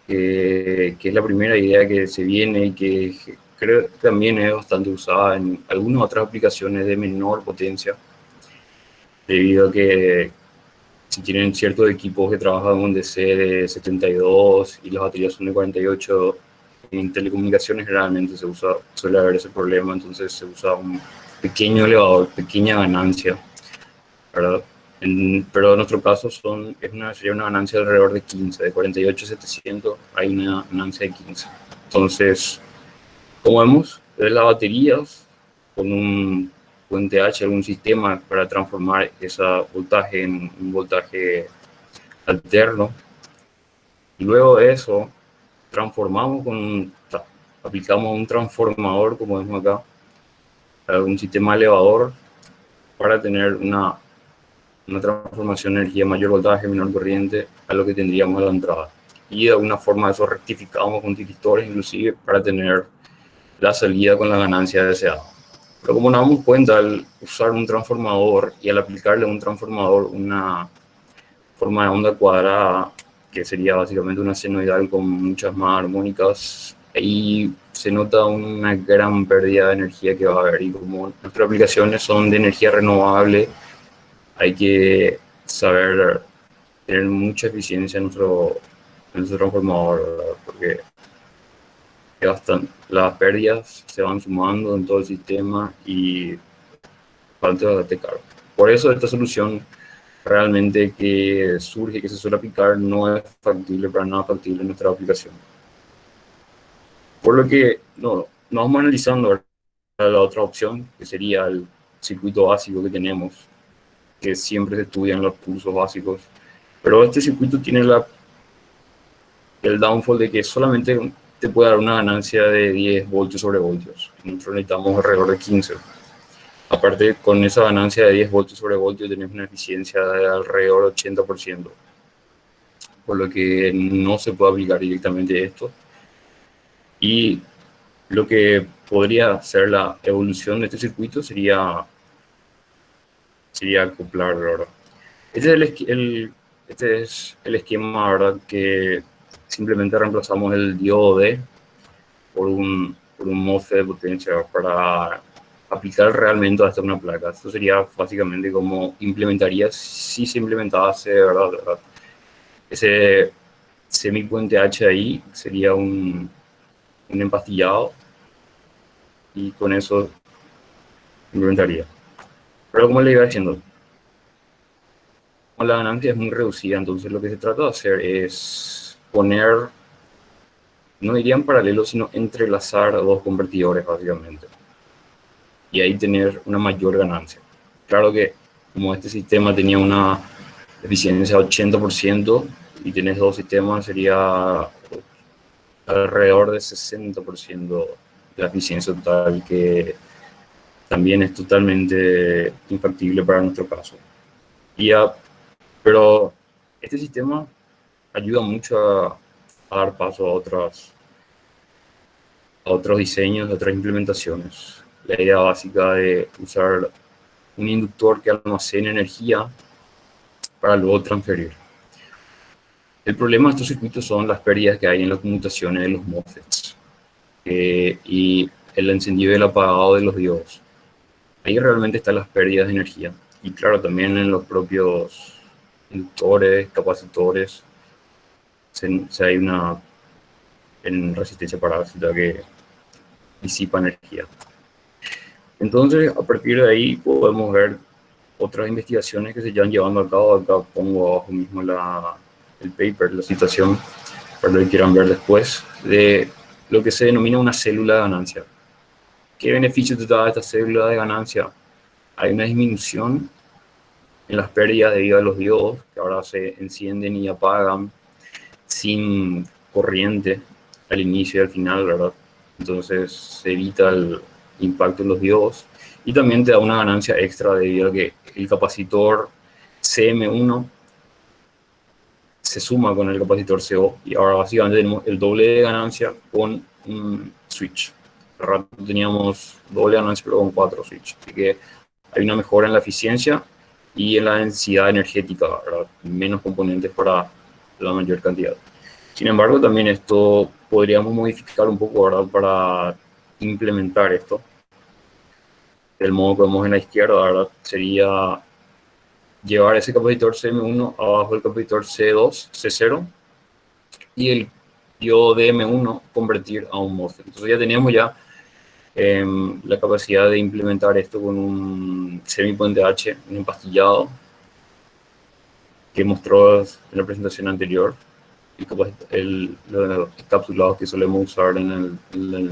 Speaker 4: que es la primera idea que se viene y que creo que también es bastante usada en algunas otras aplicaciones de menor potencia, debido a que si tienen ciertos equipos que trabajan con DC de 72 y las baterías son de 48, en telecomunicaciones generalmente suele haber ese problema, entonces se usa un pequeño elevador, pequeña ganancia, ¿verdad? Pero en nuestro caso sería una ganancia de alrededor de 15, de 48 a 700 hay una ganancia de 15. Entonces, como vemos, las baterías con un puente H, algún sistema para transformar ese voltaje en un voltaje alterno. Y luego de eso, aplicamos un transformador, como vemos acá, un sistema elevador para tener una transformación de energía, mayor voltaje, menor corriente, a lo que tendríamos a la entrada. Y de alguna forma eso rectificamos con dirigidores, inclusive, para tener la salida con la ganancia deseada. Pero como nos damos cuenta, al usar un transformador y al aplicarle a un transformador una forma de onda cuadrada, que sería básicamente una senoidal con muchas más armónicas, ahí se nota una gran pérdida de energía que va a haber. Y como nuestras aplicaciones son de energía renovable, hay que saber tener mucha eficiencia en nuestro transformador, ¿verdad? Porque las pérdidas se van sumando en todo el sistema y falta de cargo. Por eso esta solución realmente que surge, que se suele aplicar, no es factible, para nada factible en nuestra aplicación. Por lo que nos vamos analizando la otra opción, que sería el circuito básico que tenemos, que siempre se estudia en los cursos básicos. Pero este circuito tiene el downfall de que solamente te puede dar una ganancia de 10 voltios sobre voltios. Nosotros necesitamos alrededor de 15. Aparte, con esa ganancia de 10 voltios sobre voltios tenemos una eficiencia de alrededor de 80%. Por lo que no se puede aplicar directamente esto. Y lo que podría ser la evolución de este circuito sería acoplar, ¿verdad? Este es el esquema, ¿verdad? Que simplemente reemplazamos el diodo D por un MOSFET de potencia para aplicar realmente hasta una placa. Esto sería básicamente como implementaría, si se implementase, ¿verdad? Ese semipuente H ahí sería un empastillado y con eso implementaría. Pero como le iba diciendo, la ganancia es muy reducida, entonces lo que se trata de hacer es poner, no diría en paralelo, sino entrelazar dos convertidores básicamente. Y ahí tener una mayor ganancia. Claro que como este sistema tenía una eficiencia de 80% y tienes dos sistemas, sería alrededor de 60% de la eficiencia total, que también es totalmente infactible para nuestro caso. Pero este sistema ayuda mucho a dar paso a otros diseños, a otras implementaciones. La idea básica de usar un inductor que almacene energía para luego transferir. El problema de estos circuitos son las pérdidas que hay en las conmutaciones de los MOSFETs y el encendido y el apagado de los diodos. Ahí realmente están las pérdidas de energía. Y claro, también en los propios inductores, capacitores, hay una resistencia parásita que disipa energía. Entonces, a partir de ahí podemos ver otras investigaciones que se llevan llevando a cabo. Acá pongo abajo mismo el paper, la citación, para los que quieran ver después, de lo que se denomina una célula de ganancia. ¿Qué beneficios te da esta célula de ganancia? Hay una disminución en las pérdidas debido a los diodos, que ahora se encienden y apagan sin corriente al inicio y al final, ¿verdad? Entonces se evita el impacto en los diodos y también te da una ganancia extra debido a que el capacitor CM1 se suma con el capacitor CO y ahora básicamente tenemos el doble de ganancia con un switch. Al rato teníamos doble ganancia pero con 4 switches, así que hay una mejora en la eficiencia y en la densidad energética, ¿verdad? Menos componentes para la mayor cantidad. Sin embargo, también esto podríamos modificar un poco, ¿verdad? Para implementar esto. El modo que vemos en la izquierda, ¿verdad? Sería llevar ese capacitor CM1 abajo del capacitor C0 y el diodo DM1 convertir a un MOSFET. Entonces ya teníamos la capacidad de implementar esto con un semipuente H, un empastillado, que mostró en la presentación anterior, los encapsulados que solemos usar en el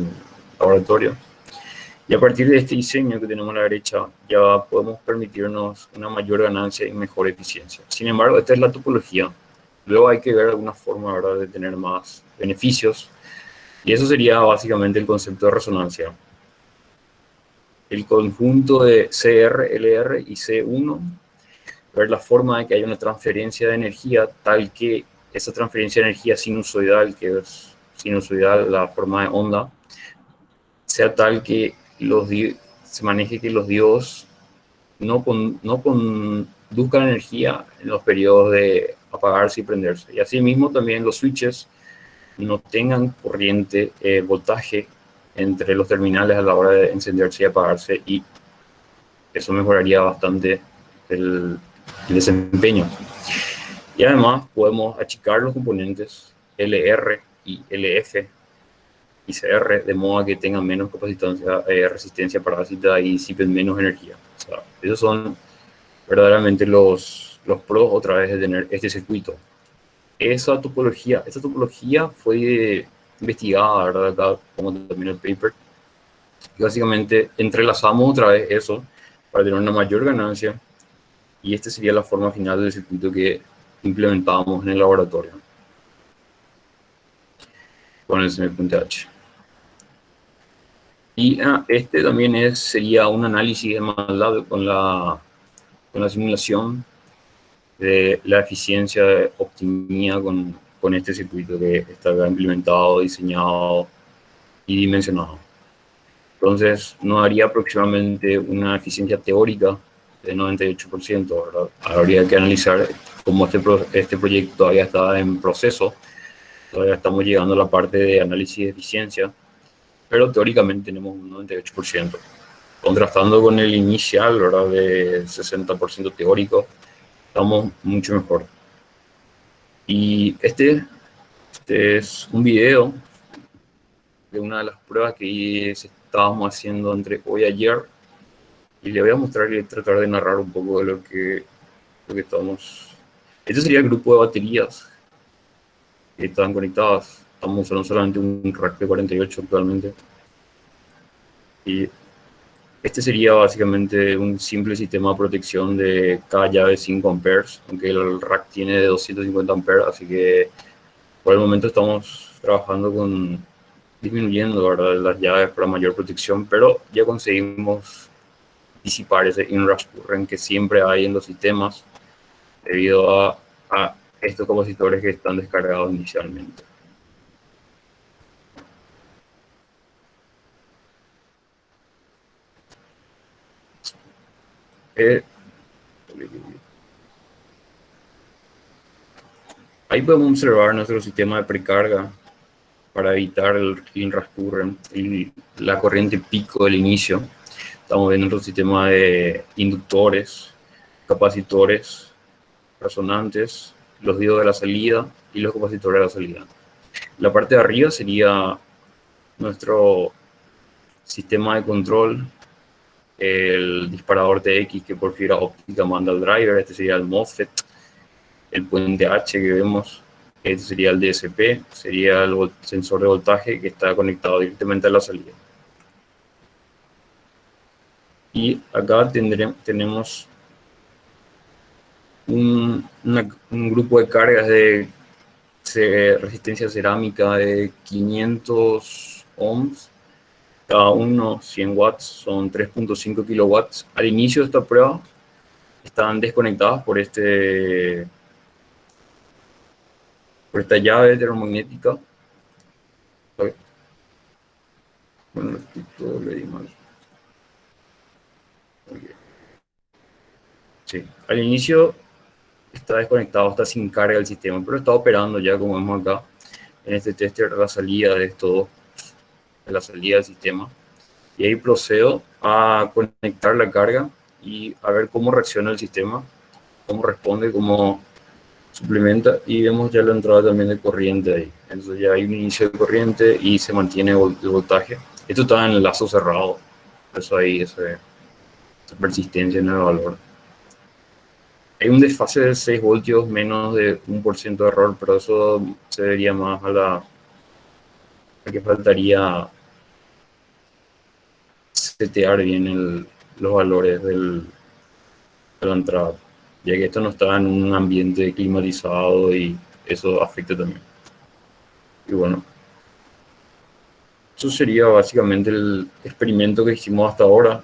Speaker 4: laboratorio. Y a partir de este diseño que tenemos a la derecha, ya podemos permitirnos una mayor ganancia y mejor eficiencia. Sin embargo, esta es la topología. Luego hay que ver alguna forma, ¿verdad?, de tener más beneficios. Y eso sería básicamente el concepto de resonancia. El conjunto de CR, LR y C1, ver la forma de que haya una transferencia de energía tal que esa transferencia de energía sinusoidal, que es sinusoidal la forma de onda, sea tal que se maneje que los diodos no conduzcan energía en los periodos de apagarse y prenderse. Y asimismo también los switches no tengan corriente, voltaje entre los terminales a la hora de encenderse y apagarse, y eso mejoraría bastante el desempeño. Y además podemos achicar los componentes LR y LF ICR, de modo que tengan menos capacitancia, resistencia parásita y disipen menos energía. O sea, esos son verdaderamente los pros otra vez de tener este circuito. Esta topología fue investigada, ¿verdad? Acá como también el paper. Y básicamente entrelazamos otra vez eso para tener una mayor ganancia, y esta sería la forma final del circuito que implementábamos en el laboratorio con el CME.H. Y este también sería un análisis de MATLAB con la simulación de la eficiencia de optimía con este circuito que está implementado, diseñado y dimensionado. Entonces, nos daría aproximadamente una eficiencia teórica de 98%, ¿verdad? Habría que analizar cómo este proyecto todavía está en proceso, todavía estamos llegando a la parte de análisis de eficiencia, pero teóricamente tenemos un 98%. Contrastando con el inicial, ¿verdad?, de 60% teórico, estamos mucho mejor. Y este es un video de una de las pruebas que estábamos haciendo entre hoy y ayer, y le voy a mostrar y tratar de narrar un poco de lo que estamos. Este sería el grupo de baterías que estaban conectadas. Estamos usando solamente un rack de 48 actualmente. Y este sería básicamente un simple sistema de protección de cada llave 5 amperes, aunque el rack tiene de 250 amperes, así que por el momento estamos trabajando con disminuyendo, ¿verdad?, las llaves para mayor protección, pero ya conseguimos disipar ese inrush current que siempre hay en los sistemas debido a estos capacitores que están descargados inicialmente. Ahí podemos observar nuestro sistema de precarga para evitar el inrush current y la corriente pico del inicio. Estamos viendo nuestro sistema de inductores, capacitores, resonantes, los diodos de la salida y los capacitores de la salida. La parte de arriba sería nuestro sistema de control, el disparador TX que por fibra óptica manda al driver. Este sería el MOSFET, el puente H que vemos. Este sería el DSP, sería el sensor de voltaje que está conectado directamente a la salida. Y acá tenemos un grupo de cargas de resistencia cerámica de 500 ohms, cada uno 100 watts, son 3.5 kilowatts. Al inicio de esta prueba estaban desconectadas por esta llave termomagnética. Bueno, todo le di mal. Okay. Sí, al inicio está desconectado, está sin carga el sistema, pero está operando ya, como vemos acá en este tester, la salida de esto, de la salida del sistema. Y ahí procedo a conectar la carga y a ver cómo reacciona el sistema, cómo responde, cómo suplementa, y vemos ya la entrada también de corriente ahí. Entonces ya hay un inicio de corriente y se mantiene el voltaje. Esto está en el lazo cerrado, por eso hay esa persistencia en el valor. Hay un desfase de 6 voltios, menos de 1% de error, pero eso se debería más a que faltaría setear bien los valores de la entrada, ya que esto no está en un ambiente climatizado y eso afecta también. Y bueno, eso sería básicamente el experimento que hicimos hasta ahora.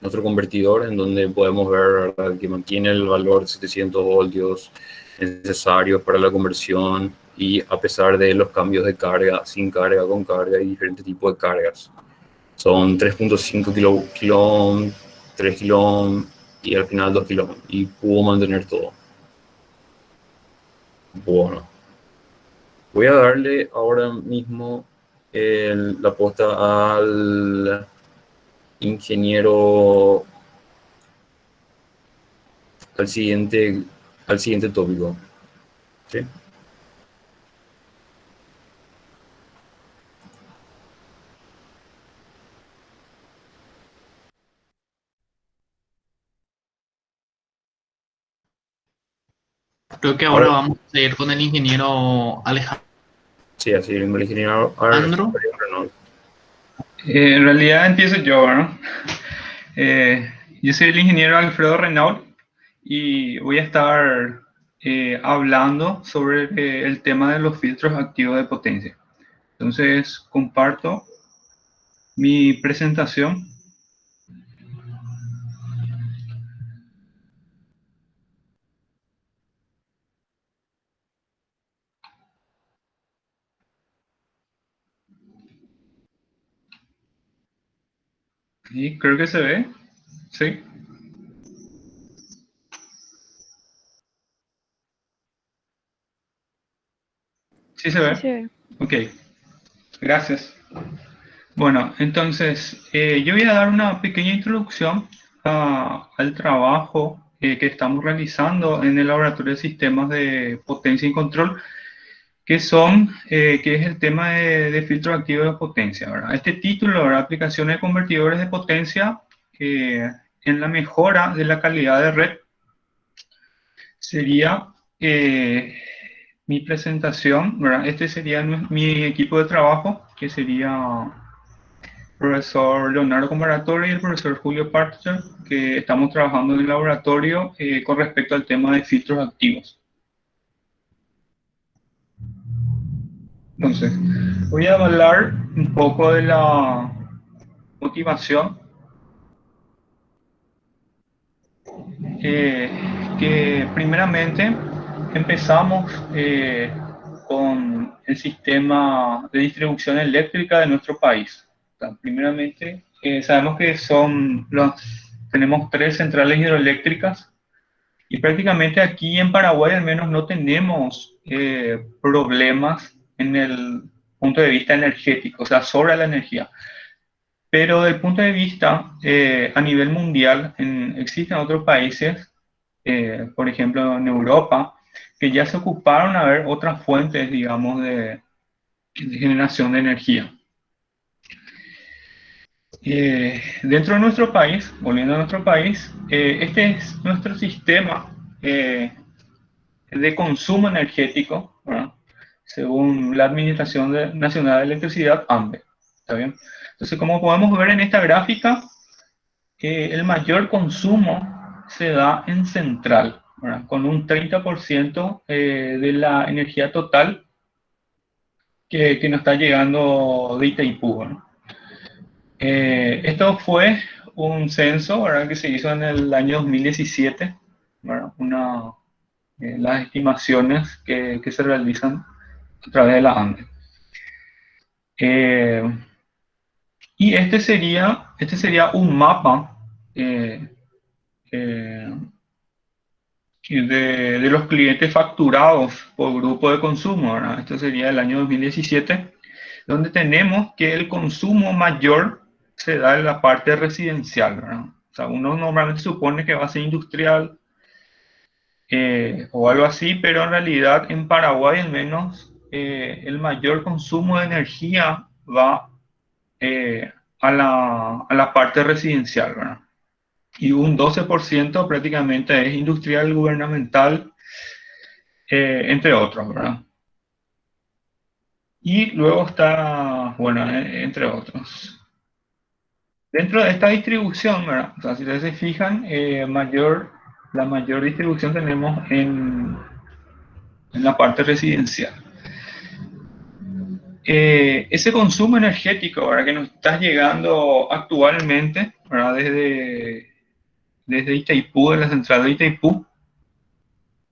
Speaker 4: Nuestro convertidor, en donde podemos ver, ¿verdad?, que mantiene el valor de 700 voltios necesarios para la conversión, y a pesar de los cambios de carga, sin carga, con carga y diferentes tipos de cargas. Son 3.5 kilo, 3 kilo y al final 2 kilo, y pudo mantener todo. Bueno, voy a darle ahora mismo la posta al ingeniero, al siguiente tópico. ¿Sí?
Speaker 2: Creo que ahora
Speaker 4: Ahora,
Speaker 2: vamos a seguir con el ingeniero Alejandro.
Speaker 4: sí, así, el ingeniero Alfredo Renault.
Speaker 8: En realidad empiezo yo, ¿no? Eh, yo soy el ingeniero Alfredo Renault y voy a estar hablando sobre el tema de los filtros activos de potencia. Entonces, comparto mi presentación. Y creo que se ve. Sí, sí se
Speaker 9: Sí
Speaker 8: ve.
Speaker 9: se ve.
Speaker 8: Ok, gracias. Bueno, entonces yo voy a dar una pequeña introducción al trabajo que estamos realizando en el Laboratorio de Sistemas de Potencia y Control, que es el tema de filtros activos de potencia, ¿verdad? Este título, ¿verdad? Aplicaciones de convertidores de potencia en la mejora de la calidad de red, sería mi presentación, ¿verdad? Este sería mi equipo de trabajo, que sería profesor Leonardo Comparatori y el profesor Julio Parcher, que estamos trabajando en el laboratorio con respecto al tema de filtros activos. Entonces, voy a hablar un poco de la motivación eh, que primeramente empezamos con el sistema de distribución eléctrica de nuestro país. O sea, primeramente, sabemos que tenemos 3 centrales hidroeléctricas y prácticamente aquí en Paraguay al menos no tenemos problemas en el punto de vista energético, o sea, sobre la energía. Pero desde el punto de vista a nivel mundial, existen otros países, por ejemplo en Europa, que ya se ocuparon a ver otras fuentes, digamos, de generación de energía. Dentro de nuestro país, volviendo a nuestro país, este es nuestro sistema de consumo energético, ¿verdad? Según la Nacional de Electricidad, ANDE. ¿Está bien? Entonces, como podemos ver en esta gráfica, el mayor consumo se da en central, ¿verdad? Con un 30% de la energía total que nos está llegando de Itaipú, ¿no? Esto fue un censo, ¿verdad? Que se hizo en el año 2017, ¿verdad? Las estimaciones que se realizan a través de la ANDE. Y este sería un mapa eh, eh, de los clientes facturados por grupo de consumo, ¿verdad? Esto sería el año 2017, donde tenemos que el consumo mayor se da en la parte residencial, ¿verdad? O sea, uno normalmente supone que va a ser industrial o algo así, pero en realidad en Paraguay al menos el mayor consumo de energía va a la parte residencial, ¿verdad? Y un 12% prácticamente es industrial, gubernamental, entre otros, ¿verdad? Y luego está, bueno, entre otros. Dentro de esta distribución, ¿verdad? O sea, si ustedes se fijan, la mayor distribución tenemos en la parte residencial. Ese consumo energético, ¿verdad? Que nos está llegando actualmente, ¿verdad? Desde Itaipú, de la central de Itaipú,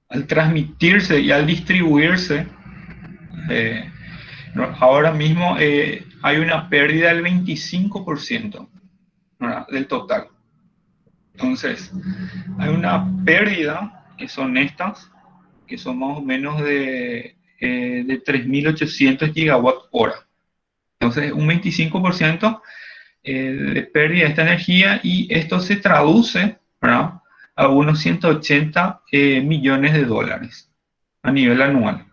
Speaker 8: al transmitirse y al distribuirse, eh, ahora mismo hay una pérdida del 25%, ¿verdad? Del total. Entonces, hay una pérdida que son estas, que son más o menos de 3.800 gigawatt hora. Entonces, un 25% de pérdida de esta energía, y esto se traduce, ¿verdad?, a unos 180 millones de dólares a nivel anual.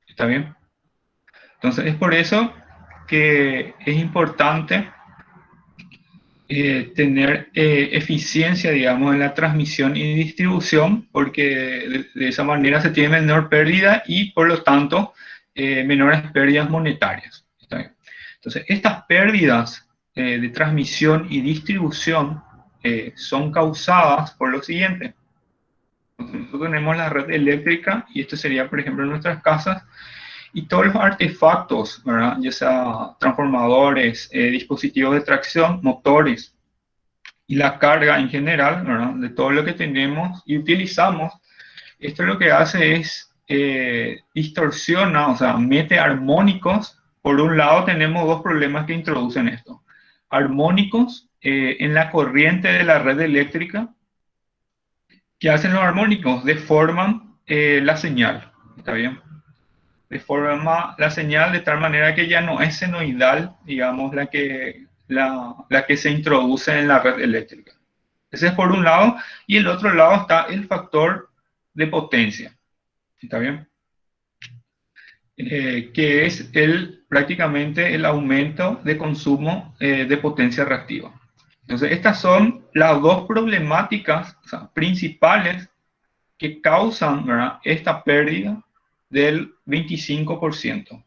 Speaker 8: ¿Está bien? Entonces es por eso que es importante tener eficiencia, digamos, en la transmisión y distribución, porque de esa manera se tiene menor pérdida y, por lo tanto, menores pérdidas monetarias. ¿Está bien? Entonces, estas pérdidas de transmisión y distribución son causadas por lo siguiente. Nosotros tenemos la red eléctrica, y esto sería, por ejemplo, en nuestras casas, y todos los artefactos, ¿verdad? Ya sea transformadores, dispositivos de tracción, motores, y la carga en general, ¿verdad? De todo lo que tenemos y utilizamos, esto lo que hace es distorsiona, o sea, mete armónicos. Por un lado tenemos dos problemas que introducen esto. Armónicos en la corriente de la red eléctrica. ¿Qué hacen los armónicos? Deforman la señal, ¿está bien? Deforma la señal de tal manera que ya no es senoidal, digamos, la que se introduce en la red eléctrica. Ese es por un lado, y el otro lado está el factor de potencia, ¿está bien? Que es prácticamente el aumento de consumo de potencia reactiva. Entonces, estas son las dos problemáticas, o sea, principales que causan, ¿verdad?, esta pérdida del 25%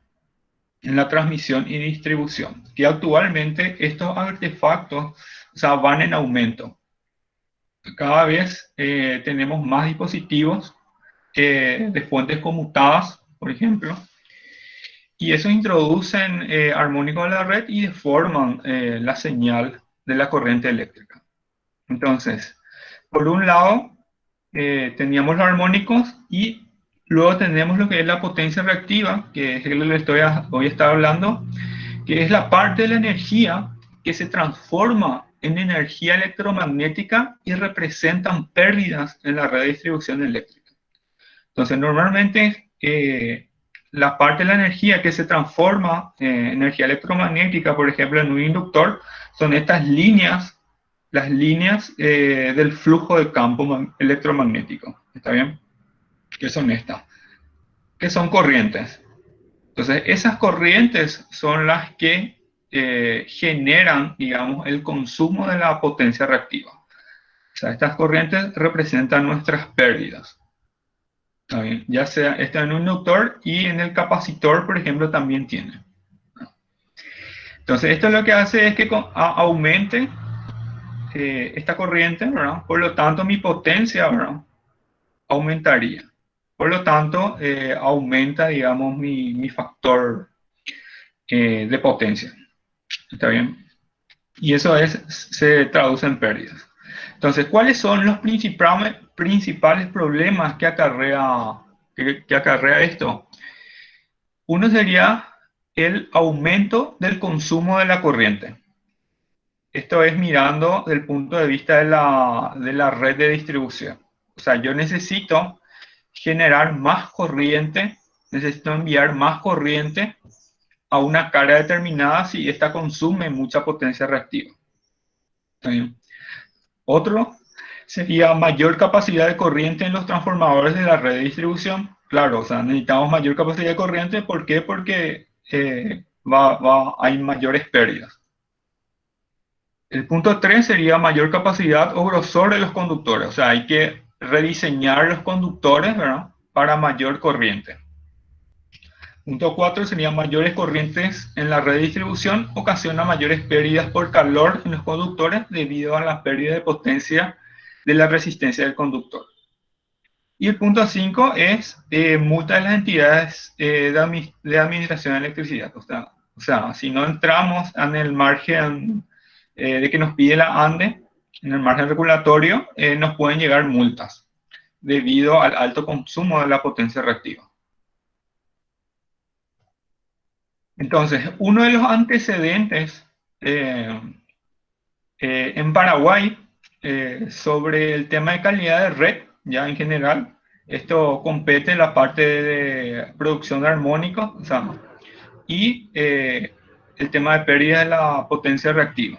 Speaker 8: en la transmisión y distribución, que actualmente estos artefactos, o sea, van en aumento. Cada vez tenemos más dispositivos de fuentes conmutadas, por ejemplo, y eso introducen armónicos a la red y deforman la señal de la corriente eléctrica. Entonces, por un lado, teníamos los armónicos y luego tenemos lo que es la potencia reactiva, que es lo que hoy estoy hablando, que es la parte de la energía que se transforma en energía electromagnética y representan pérdidas en la red de distribución eléctrica. Entonces, normalmente, la parte de la energía que se transforma en energía electromagnética, por ejemplo, en un inductor, son estas líneas, las líneas del flujo de campo electromagnético. ¿Está bien? ¿Qué son estas? Que son corrientes. Entonces, esas corrientes son las que generan, digamos, el consumo de la potencia reactiva. O sea, estas corrientes representan nuestras pérdidas. ¿Está bien? Ya sea esto en un inductor y en el capacitor, por ejemplo, también tiene. Entonces, esto lo que hace es que aumente esta corriente, ¿verdad? Por lo tanto, mi potencia, ¿verdad?, aumentaría. Por lo tanto, aumenta, digamos, mi factor de potencia. ¿Está bien? Y eso se traduce en pérdidas. Entonces, ¿cuáles son los principales problemas que acarrea esto? Uno sería el aumento del consumo de la corriente. Esto es mirando desde el punto de vista de la red de distribución. O sea, yo necesito generar más corriente, necesito enviar más corriente a una carga determinada si esta consume mucha potencia reactiva. ¿Está bien? Otro sería mayor capacidad de corriente en los transformadores de la red de distribución. Claro, o sea, necesitamos mayor capacidad de corriente. ¿Por qué? Porque hay mayores pérdidas. El punto 3 sería mayor capacidad o grosor de los conductores. O sea, hay que rediseñar los conductores, ¿verdad?, para mayor corriente. Punto 4 serían mayores corrientes en la red de distribución, ocasiona mayores pérdidas por calor en los conductores debido a la pérdida de potencia de la resistencia del conductor. Y el punto 5 es multa de las entidades de administración de electricidad. O sea, si no entramos en el margen de que nos pide la ANDE, en el margen regulatorio, nos pueden llegar multas debido al alto consumo de la potencia reactiva. Entonces, uno de los antecedentes en Paraguay sobre el tema de calidad de red, ya en general, esto compete la parte de producción de armónicos, o sea, y el tema de pérdida de la potencia reactiva.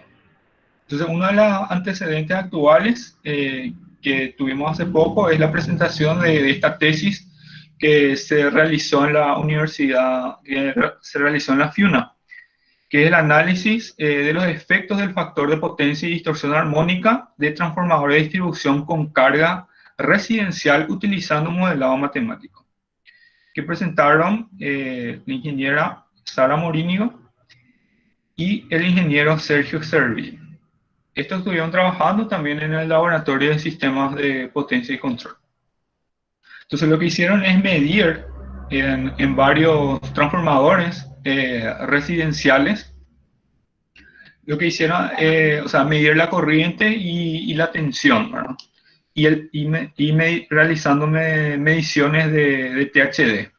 Speaker 8: Entonces, uno de los antecedentes actuales que tuvimos hace poco es la presentación de esta tesis que se realizó en la universidad, que se realizó en la FIUNA, que es el análisis de los efectos del factor de potencia y distorsión armónica de transformadores de distribución con carga residencial utilizando un modelado matemático, que presentaron la ingeniera Sara Morínigo y el ingeniero Sergio Cervi. Estos estuvieron trabajando también en el laboratorio de sistemas de potencia y control. Entonces lo que hicieron es medir en varios transformadores residenciales, lo que hicieron, o sea, medir la corriente y la tensión, ¿verdad? Realizando mediciones de THD.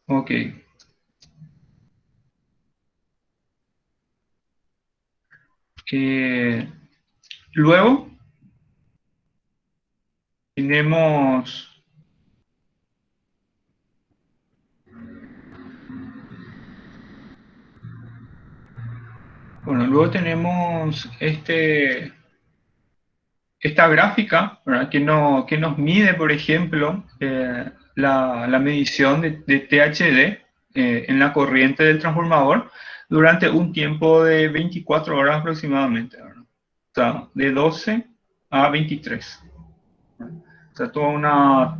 Speaker 8: Ok. Luego tenemos esta gráfica, ¿verdad? Que nos mide, por ejemplo, la medición de THD en la corriente del transformador durante un tiempo de 24 horas aproximadamente, ¿verdad? O sea, de 12 a 23. O sea, toda una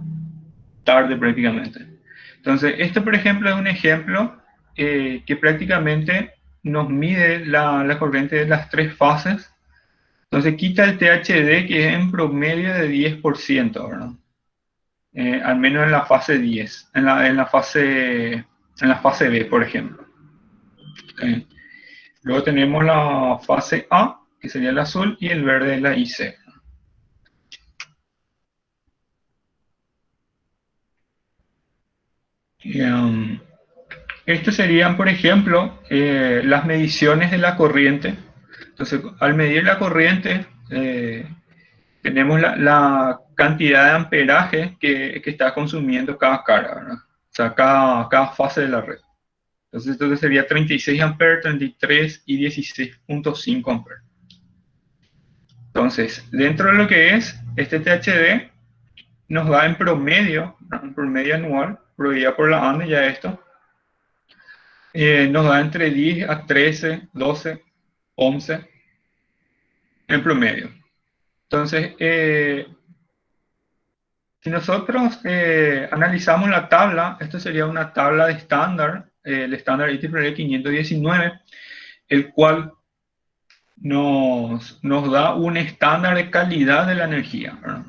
Speaker 8: tarde prácticamente. Entonces, este, por ejemplo, es un ejemplo que prácticamente nos mide la corriente de las tres fases. Entonces, quita el THD, que es en promedio de 10%, ¿verdad? Al menos en la fase 10, en la fase B, por ejemplo. Luego tenemos la fase A, que sería el azul, y el verde es la IC. Estos serían, por ejemplo, las mediciones de la corriente. Entonces, al medir la corriente, tenemos la cantidad de amperaje que está consumiendo cada carga, ¿verdad? O sea, cada fase de la red. Entonces sería 36 amperes, 33 y 16.5 amperes. Entonces, dentro de lo que es este THD, nos da en promedio anual, prohibida por la ANDE ya esto, nos da entre 10 a 13, 12, 11 en promedio. Entonces, si nosotros analizamos la tabla, esto sería una tabla de estándar, el estándar IEEE 519, el cual nos da un estándar de calidad de la energía, ¿verdad?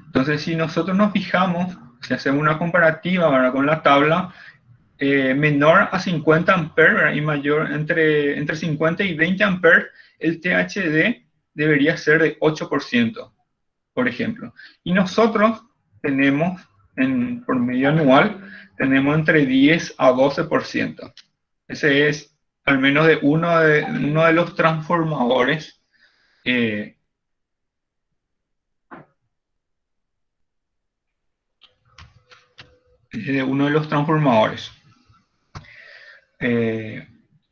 Speaker 8: Entonces, si nosotros nos fijamos, si hacemos una comparativa, ¿verdad?, con la tabla, menor a 50 amperes, ¿verdad?, y mayor entre 50 y 20 amperes, el THD debería ser de 8%, por ejemplo. Y nosotros tenemos, en promedio anual, tenemos entre 10 a 12%. Ese es al menos de uno de los transformadores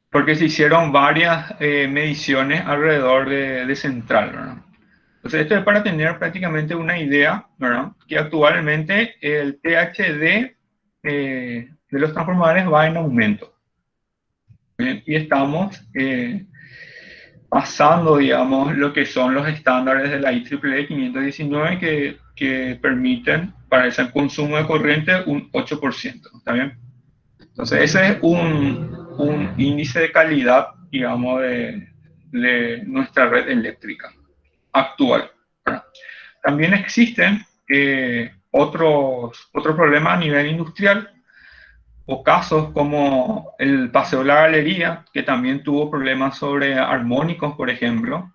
Speaker 8: porque se hicieron varias mediciones alrededor de Central, ¿verdad? Entonces, esto es para tener prácticamente una idea, ¿verdad?, que actualmente el THD de los transformadores va en aumento. Bien, y estamos pasando, digamos, lo que son los estándares de la IEEE 519 que permiten para ese consumo de corriente un 8%, ¿está bien? Entonces, ese es un índice de calidad, digamos, de nuestra red eléctrica actual, ¿verdad? También existen otros problemas a nivel industrial, o casos como el Paseo de la Galería, que también tuvo problemas sobre armónicos, por ejemplo,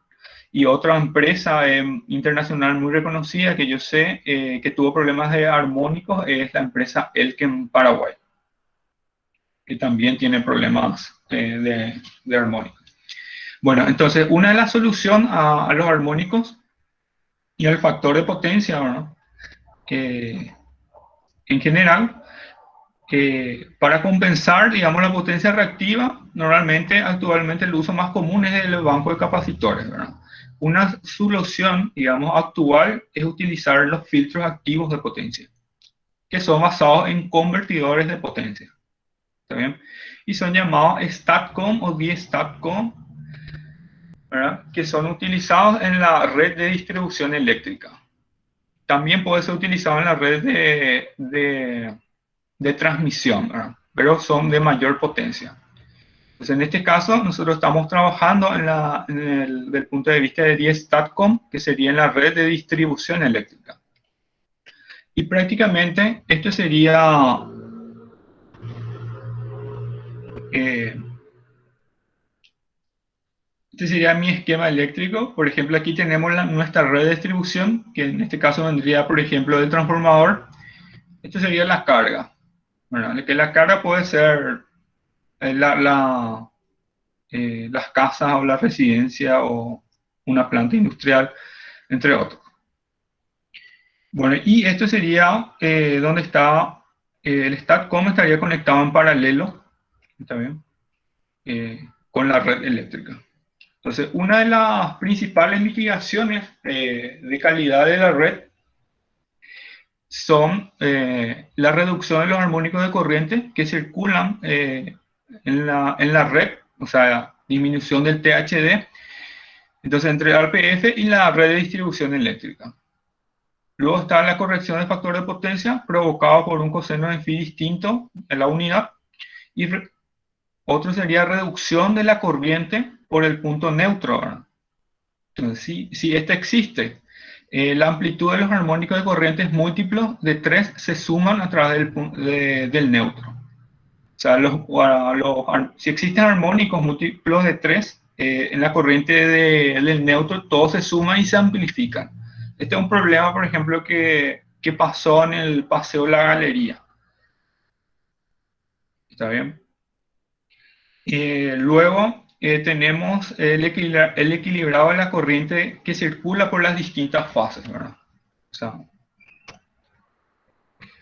Speaker 8: y otra empresa internacional muy reconocida que yo sé que tuvo problemas de armónicos es la empresa Elkem Paraguay, que también tiene problemas de armónicos. Bueno, entonces una de las soluciones a los armónicos y al factor de potencia, ¿verdad?, en general, para compensar, digamos, la potencia reactiva, normalmente, actualmente el uso más común es el banco de capacitores, ¿verdad? Una solución, digamos, actual es utilizar los filtros activos de potencia, que son basados en convertidores de potencia, ¿está bien? Y son llamados STATCOM o DSTATCOM, ¿verdad? Que son utilizados en la red de distribución eléctrica. También puede ser utilizado en la red de transmisión, ¿verdad? Pero son de mayor potencia. Entonces, en este caso, nosotros estamos trabajando desde el punto de vista de 10 STATCOM, que sería en la red de distribución eléctrica. Y prácticamente, esto sería este sería mi esquema eléctrico. Por ejemplo, aquí tenemos nuestra red de distribución, que en este caso vendría, por ejemplo, del transformador. Esto sería la carga, ¿verdad? Que la carga puede ser las casas o la residencia o una planta industrial, entre otros. Bueno, y esto sería donde está el STATCOM, estaría conectado en paralelo, ¿está bien? Con la red eléctrica. Entonces, una de las principales mitigaciones de calidad de la red son la reducción de los armónicos de corriente que circulan en la red, o sea, disminución del THD, entonces entre el RPF y la red de distribución eléctrica. Luego está la corrección del factor de potencia provocado por un coseno de phi distinto en la unidad, y otro sería reducción de la corriente por el punto neutro, ¿verdad? Entonces, si esta existe, la amplitud de los armónicos de corrientes múltiplos de 3 se suman a través del neutro. O sea, si existen armónicos múltiplos de 3, en la corriente del neutro, todos se suman y se amplifican. Este es un problema, por ejemplo, que pasó en el paseo La Galería. ¿Está bien? Luego tenemos el equilibrado de la corriente que circula por las distintas fases, ¿verdad? O sea,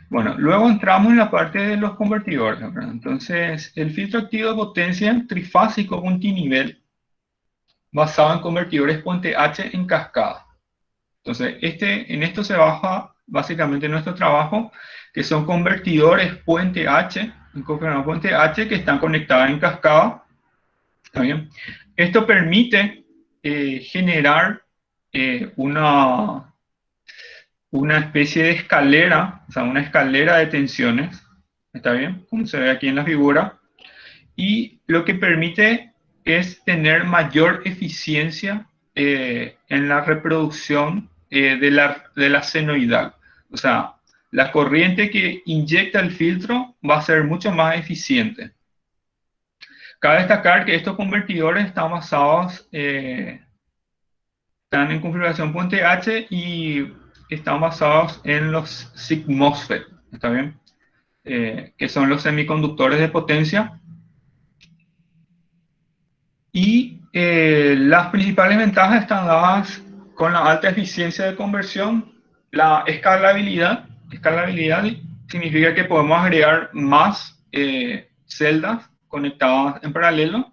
Speaker 8: bueno, luego entramos en la parte de los convertidores, ¿verdad? Entonces, el filtro activo de potencia trifásico multinivel basado en convertidores puente H en cascada. Entonces, en esto se basa básicamente nuestro trabajo, que son convertidores puente H, puente H que están conectados en cascada. ¿Está bien? Esto permite generar una especie de escalera, o sea, una escalera de tensiones, ¿está bien? Como se ve aquí en la figura, y lo que permite es tener mayor eficiencia en la reproducción de la senoidal. O sea, la corriente que inyecta el filtro va a ser mucho más eficiente. Cabe destacar que estos convertidores están basados, están en configuración puente H y están basados en los SiC MOSFET, ¿está bien? Que son los semiconductores de potencia. Y las principales ventajas están dadas con la alta eficiencia de conversión, la escalabilidad. Escalabilidad significa que podemos agregar más celdas conectadas en paralelo,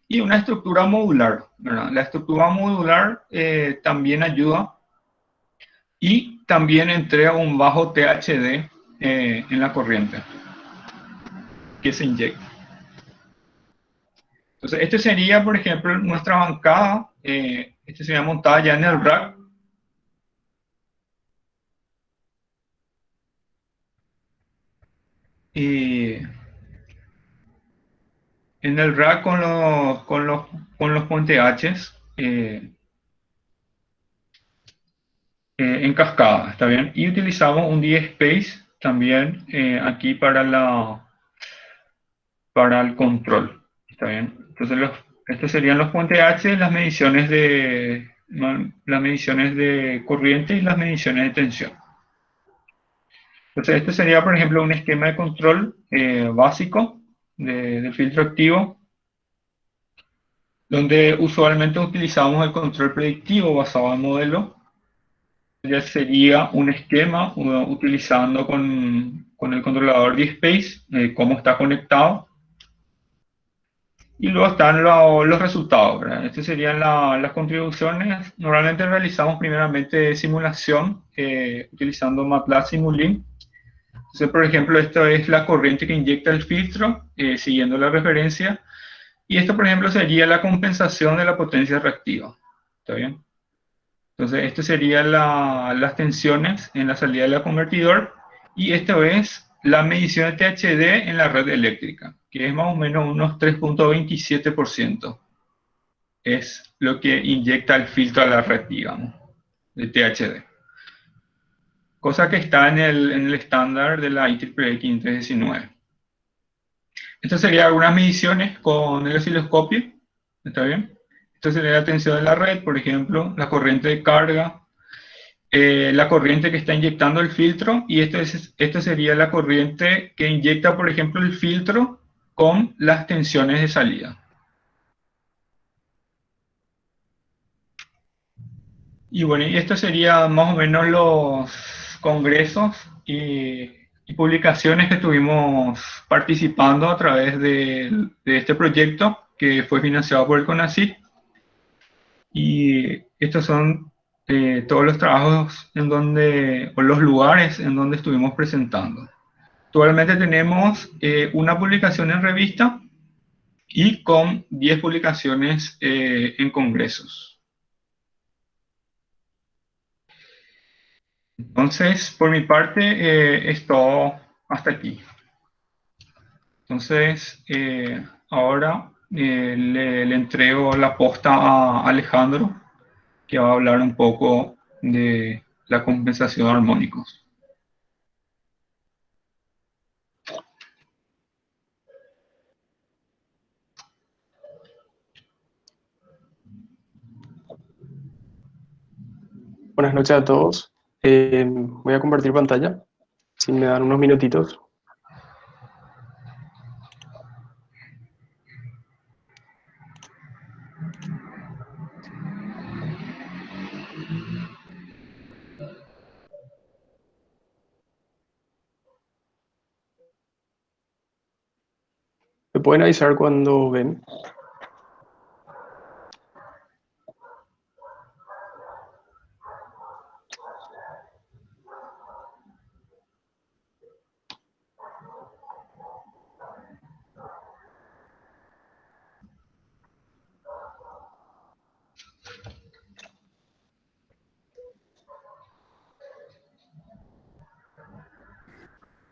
Speaker 8: y una estructura modular, ¿verdad? La estructura modular también ayuda y también entrega un bajo THD en la corriente que se inyecta. Entonces, este sería, por ejemplo, nuestra bancada. Este sería montada ya en el rack. En el rack con los puente H en cascada, ¿está bien? Y utilizamos un DSpace también aquí para el control, ¿está bien? Entonces estos serían los puente H, las mediciones de corriente y las mediciones de tensión. Entonces este sería, por ejemplo, un esquema de control básico del filtro activo, donde usualmente utilizamos el control predictivo basado en modelo. Ya sería un esquema utilizando con con el controlador DSpace, cómo está conectado. Y luego están los resultados, ¿verdad? Estas serían las contribuciones. Normalmente realizamos primeramente simulación utilizando MATLAB Simulink. Entonces, por ejemplo, esto es la corriente que inyecta el filtro, siguiendo la referencia. Y esto, por ejemplo, sería la compensación de la potencia reactiva. ¿Está bien? Entonces, esto serían las tensiones en la salida del convertidor. Y esto es la medición de THD en la red eléctrica, que es más o menos unos 3.27%. Es lo que inyecta el filtro a la red, digamos, de THD. Cosa que está en el estándar de la IEEE 519. Estas serían algunas mediciones con el osciloscopio. ¿Está bien? Esto sería la tensión de la red, por ejemplo, la corriente de carga, la corriente que está inyectando el filtro, y esto sería la corriente que inyecta, por ejemplo, el filtro con las tensiones de salida. Y bueno, y esto sería más o menos los congresos y publicaciones que estuvimos participando a través de este proyecto que fue financiado por el CONACYT. Y estos son todos los trabajos o los lugares en donde estuvimos presentando. Actualmente tenemos una publicación en revista y con 10 publicaciones en congresos. Entonces, por mi parte, es todo hasta aquí. Entonces, ahora le entrego la posta a Alejandro, que va a hablar un poco de la compensación de armónicos.
Speaker 7: Buenas noches a todos. Voy a compartir pantalla, si me dan unos minutitos. ¿Me pueden avisar cuando ven?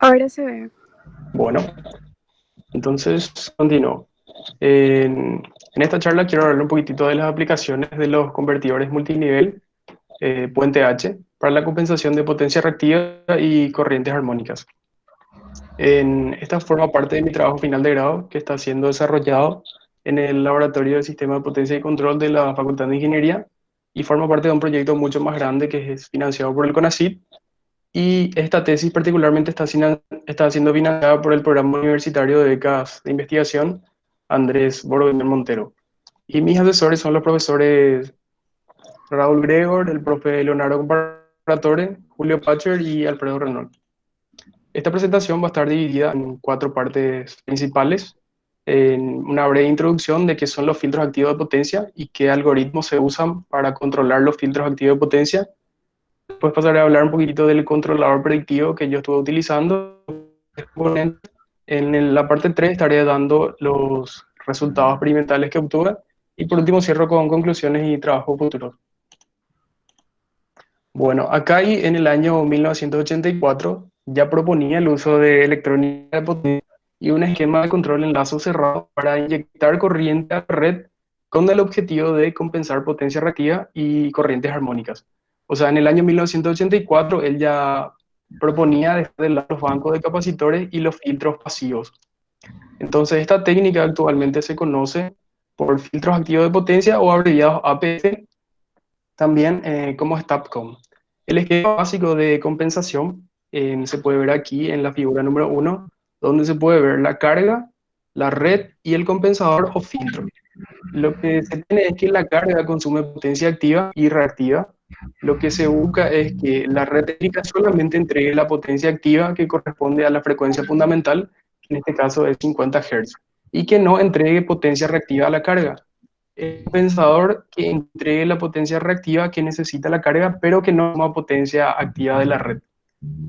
Speaker 9: Ahora se ve.
Speaker 7: Bueno, entonces continúo. En esta charla quiero hablar un poquitito de las aplicaciones de los convertidores multinivel Puente H para la compensación de potencia reactiva y corrientes armónicas. Esta forma parte de mi trabajo final de grado, que está siendo desarrollado en el Laboratorio de Sistema de Potencia y Control de la Facultad de Ingeniería, y forma parte de un proyecto mucho más grande que es financiado por el CONACYT. Y esta tesis particularmente está siendo financiada por el Programa Universitario de Becas de Investigación Andrés Borodoño Montero. Y mis asesores son los profesores Raúl Gregor, el profe Leonardo Comparatore, Julio Pacher y Alfredo Renault. Esta presentación va a estar dividida en 4 partes principales. En una breve introducción de qué son los filtros activos de potencia y qué algoritmos se usan para controlar los filtros activos de potencia. Después pasaré a hablar un poquitito del controlador predictivo que yo estuve utilizando. En la parte 3 estaré dando los resultados experimentales que obtuve. Y por último cierro con conclusiones y trabajos futuros. Bueno, acá en el año 1984 ya proponía el uso de electrónica de potencia y un esquema de control en lazo cerrado para inyectar corriente a la red con el objetivo de compensar potencia reactiva y corrientes armónicas. O sea, en el año 1984 él ya proponía dejar de lado los bancos de capacitores y los filtros pasivos. Entonces, esta técnica actualmente se conoce por filtros activos de potencia o abreviados APF, también como STAPCOM. El esquema básico de compensación se puede ver aquí en la figura número 1, donde se puede ver la carga, la red y el compensador o filtro. Lo que se tiene es que la carga consume potencia activa y reactiva, lo que se busca es que la red eléctrica solamente entregue la potencia activa que corresponde a la frecuencia fundamental, que en este caso es 50 Hz, y que no entregue potencia reactiva a la carga. El compensador que entregue la potencia reactiva que necesita la carga, pero que no toma potencia activa de la red.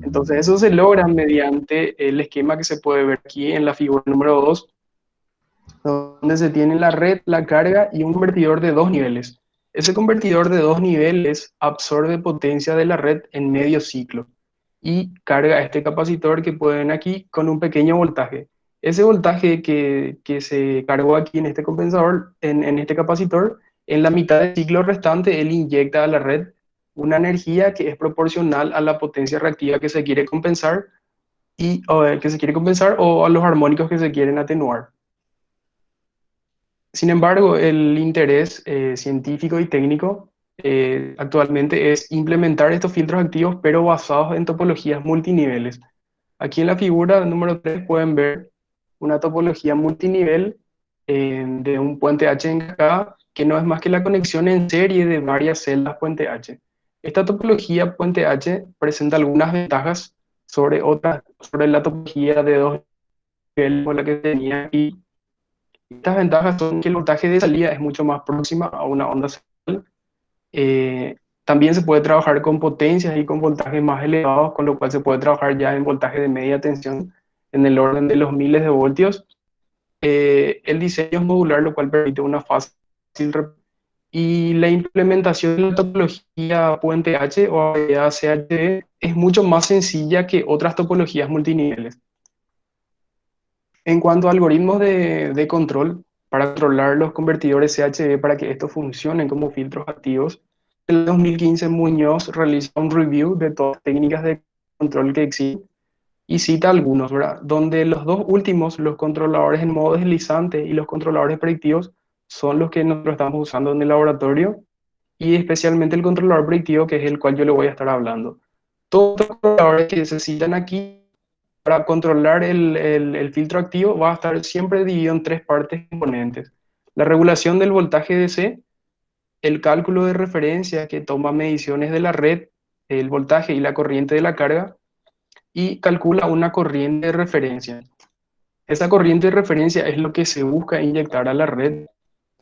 Speaker 7: Entonces eso se logra mediante el esquema que se puede ver aquí en la figura número 2, donde se tiene la red, la carga y un convertidor de dos niveles. Ese convertidor de dos niveles absorbe potencia de la red en medio ciclo y carga este capacitor que pueden aquí con un pequeño voltaje. Ese voltaje que se cargó aquí en este compensador, en este capacitor, en la mitad del ciclo restante, él inyecta a la red una energía que es proporcional a la potencia reactiva que se quiere compensar o a los armónicos que se quieren atenuar. Sin embargo, el interés científico y técnico actualmente es implementar estos filtros activos, pero basados en topologías multiniveles. Aquí en la figura número 3 pueden ver una topología multinivel de un puente H en cascada, que no es más que la conexión en serie de varias celdas puente H. Esta topología puente H presenta algunas ventajas sobre la topología de dos niveles como la que tenía aquí. Estas ventajas son que el voltaje de salida es mucho más próxima a una onda central. También se puede trabajar con potencias y con voltajes más elevados, con lo cual se puede trabajar ya en voltaje de media tensión en el orden de los miles de voltios. El diseño es modular, lo cual permite una fácil y la implementación de la topología puente H o CHE es mucho más sencilla que otras topologías multiniveles. En cuanto a algoritmos de control, para controlar los convertidores CHE para que estos funcionen como filtros activos, en el 2015 Muñoz realiza un review de todas las técnicas de control que existen y cita algunos, ¿verdad? Donde los dos últimos, los controladores en modo deslizante y los controladores predictivos, son los que nosotros estamos usando en el laboratorio y especialmente el controlador predictivo, que es el cual yo le voy a estar hablando. Todos los controladores que se citan aquí para controlar el filtro activo va a estar siempre dividido en tres partes componentes. La regulación del voltaje DC, el cálculo de referencia que toma mediciones de la red, el voltaje y la corriente de la carga, y calcula una corriente de referencia. Esa corriente de referencia es lo que se busca inyectar a la red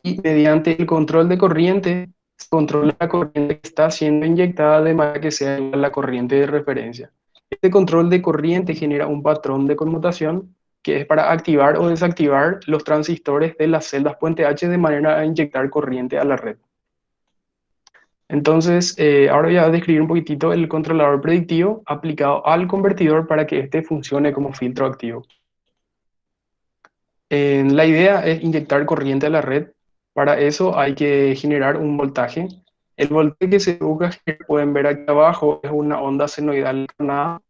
Speaker 7: y mediante el control de corriente se controla la corriente que está siendo inyectada de manera que sea igual a la corriente de referencia. Este control de corriente genera un patrón de conmutación que es para activar o desactivar los transistores de las celdas puente H de manera a inyectar corriente a la red. Entonces, ahora voy a describir un poquitito el controlador predictivo aplicado al convertidor para que este funcione como filtro activo. La idea es inyectar corriente a la red. Para eso hay que generar un voltaje. El voltaje que se busca, que pueden ver aquí abajo, es una onda senoidal encarnada,